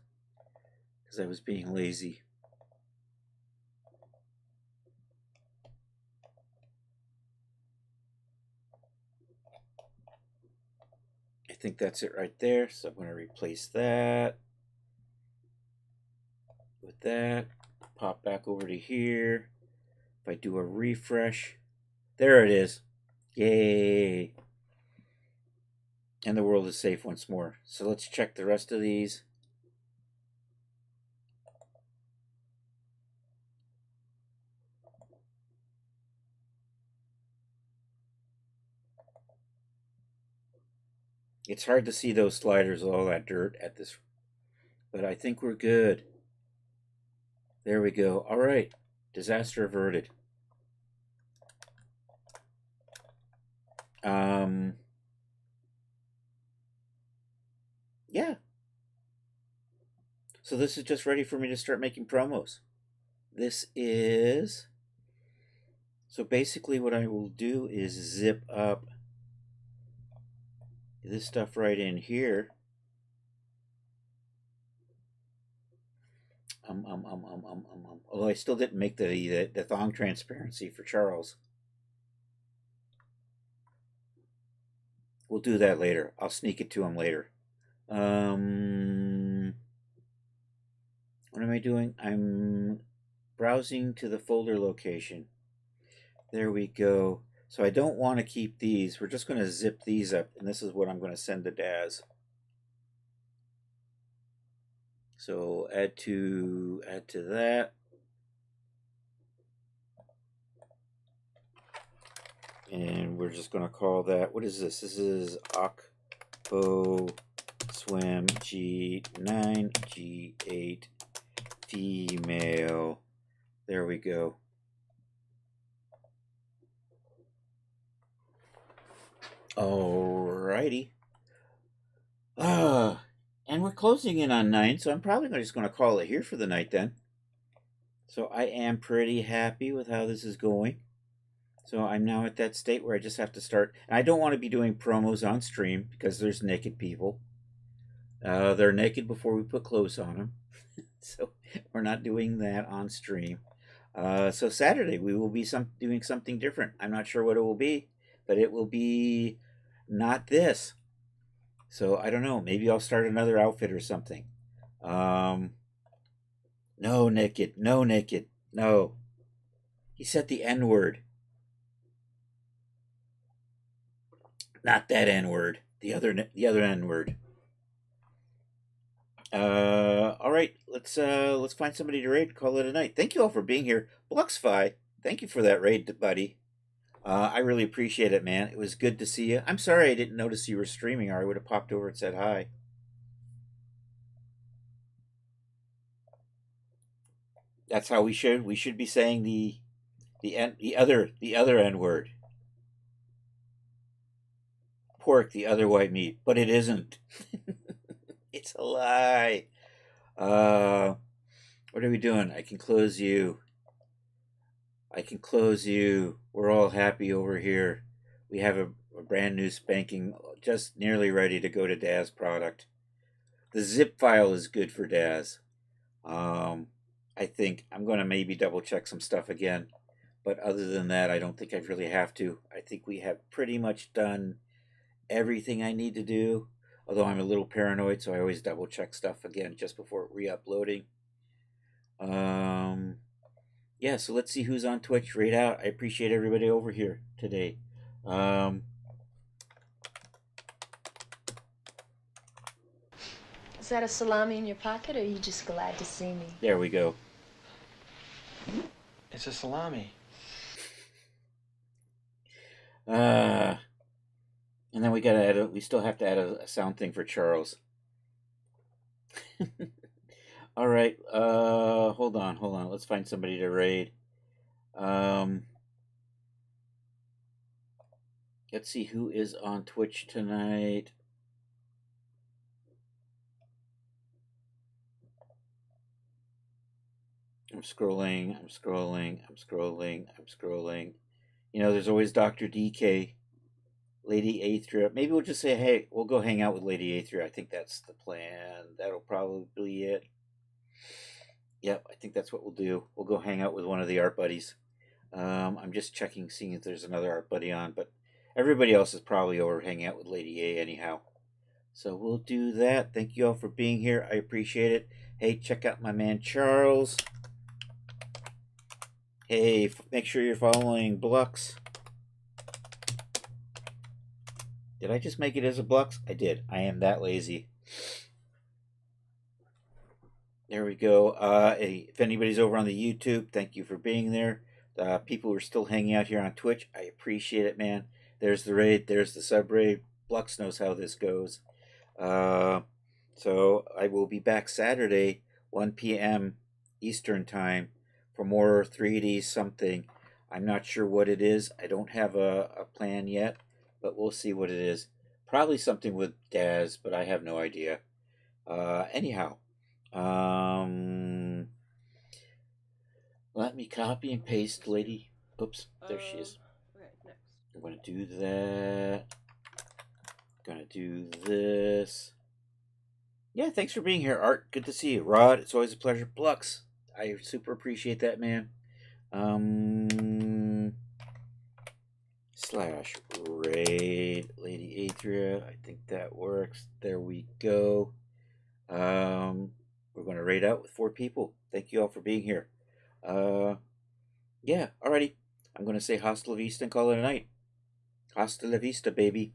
Because I was being lazy. I think that's it right there. So I'm going to replace that with that. Pop back over to here. If I do a refresh, there it is. Yay. And the world is safe once more. So let's check the rest of these. It's hard to see those sliders with all that dirt at this, but I think we're good. There we go. All right. Disaster averted. Yeah. So this is just ready for me to start making promos. This is, so basically what I will do is zip up this stuff right in here. Although I still didn't make the thong transparency for Charles. We'll do that later. I'll sneak it to him later. What am I doing? I'm browsing to the folder location. There we go. So I don't want to keep these. We're just going to zip these up, and this is what I'm going to send to Daz. So add to that. And we're just going to call that, what is this? This is Akpo Swim G9 G8 female. There we go. Alrighty. And we're closing in on 9, so I'm probably just going to call it here for the night then. So I am pretty happy with how this is going. So I'm now at that state where I just have to start. And I don't want to be doing promos on stream because there's naked people. They're naked before we put clothes on them. So we're not doing that on stream. So Saturday we will be doing something different. I'm not sure what it will be, but it will be not this. So I don't know. Maybe I'll start another outfit or something. No naked. No naked. No. He said the N word. Not that N word. The other N word. All right. Let's find somebody to raid. Call it a night. Thank you all for being here. Bluxfy, thank you for that raid, buddy. I really appreciate it, man. It was good to see you. I'm sorry I didn't notice you were streaming, or I would have popped over and said hi. That's how we should. We should be saying the other N word. Pork, the other white meat, but it isn't. It's a lie. What are we doing? I can close you. We're all happy over here. We have a brand new spanking, just nearly ready to go to Daz product. The zip file is good for Daz. I think I'm going to maybe double check some stuff again. But other than that, I don't think I really have to. I think we have pretty much done everything I need to do. Although I'm a little paranoid, so I always double check stuff again just before re-uploading. Yeah, so let's see who's on Twitch right out. I appreciate everybody over here today. Is that a salami in your pocket, or are you just glad to see me? There we go. It's a salami. And then we gotta add. We still have to add a sound thing for Charles. All right. Hold on. Let's find somebody to raid. Let's see who is on Twitch tonight. I'm scrolling. You know, there's always Dr. DK, Lady Aethra. Maybe we'll just say, hey, we'll go hang out with Lady Aethra. I think that's the plan. That'll probably be it. Yep, I think that's what we'll do. We'll go hang out with one of the art buddies. I'm just checking, seeing if there's another art buddy on, but everybody else is probably over hanging out with Lady A anyhow. So we'll do that. Thank you all for being here. I appreciate it. Hey, check out my man Charles. Hey, make sure you're following Blux. Did I just make it as a Blux? I did. I am that lazy. There we go. If anybody's over on the YouTube, thank you for being there. People who are still hanging out here on Twitch, I appreciate it, man. There's the raid. There's the sub raid. Blux knows how this goes. So I will be back Saturday, 1 p.m. Eastern time, for more 3D something. I'm not sure what it is. I don't have a plan yet, but we'll see what it is. Probably something with Daz, but I have no idea. Anyhow, let me copy and paste, lady. Oops, there she is. Okay, next. I'm going to do that. Gonna do this. Yeah, thanks for being here, Art. Good to see you. Rod, it's always a pleasure. Blux, I super appreciate that, man. Slash raid Lady Aethra. I think that works. There we go. We're gonna raid out with 4 people. Thank you all for being here. Yeah, alrighty. I'm gonna say hasta la vista and call it a night. Hasta la vista, baby.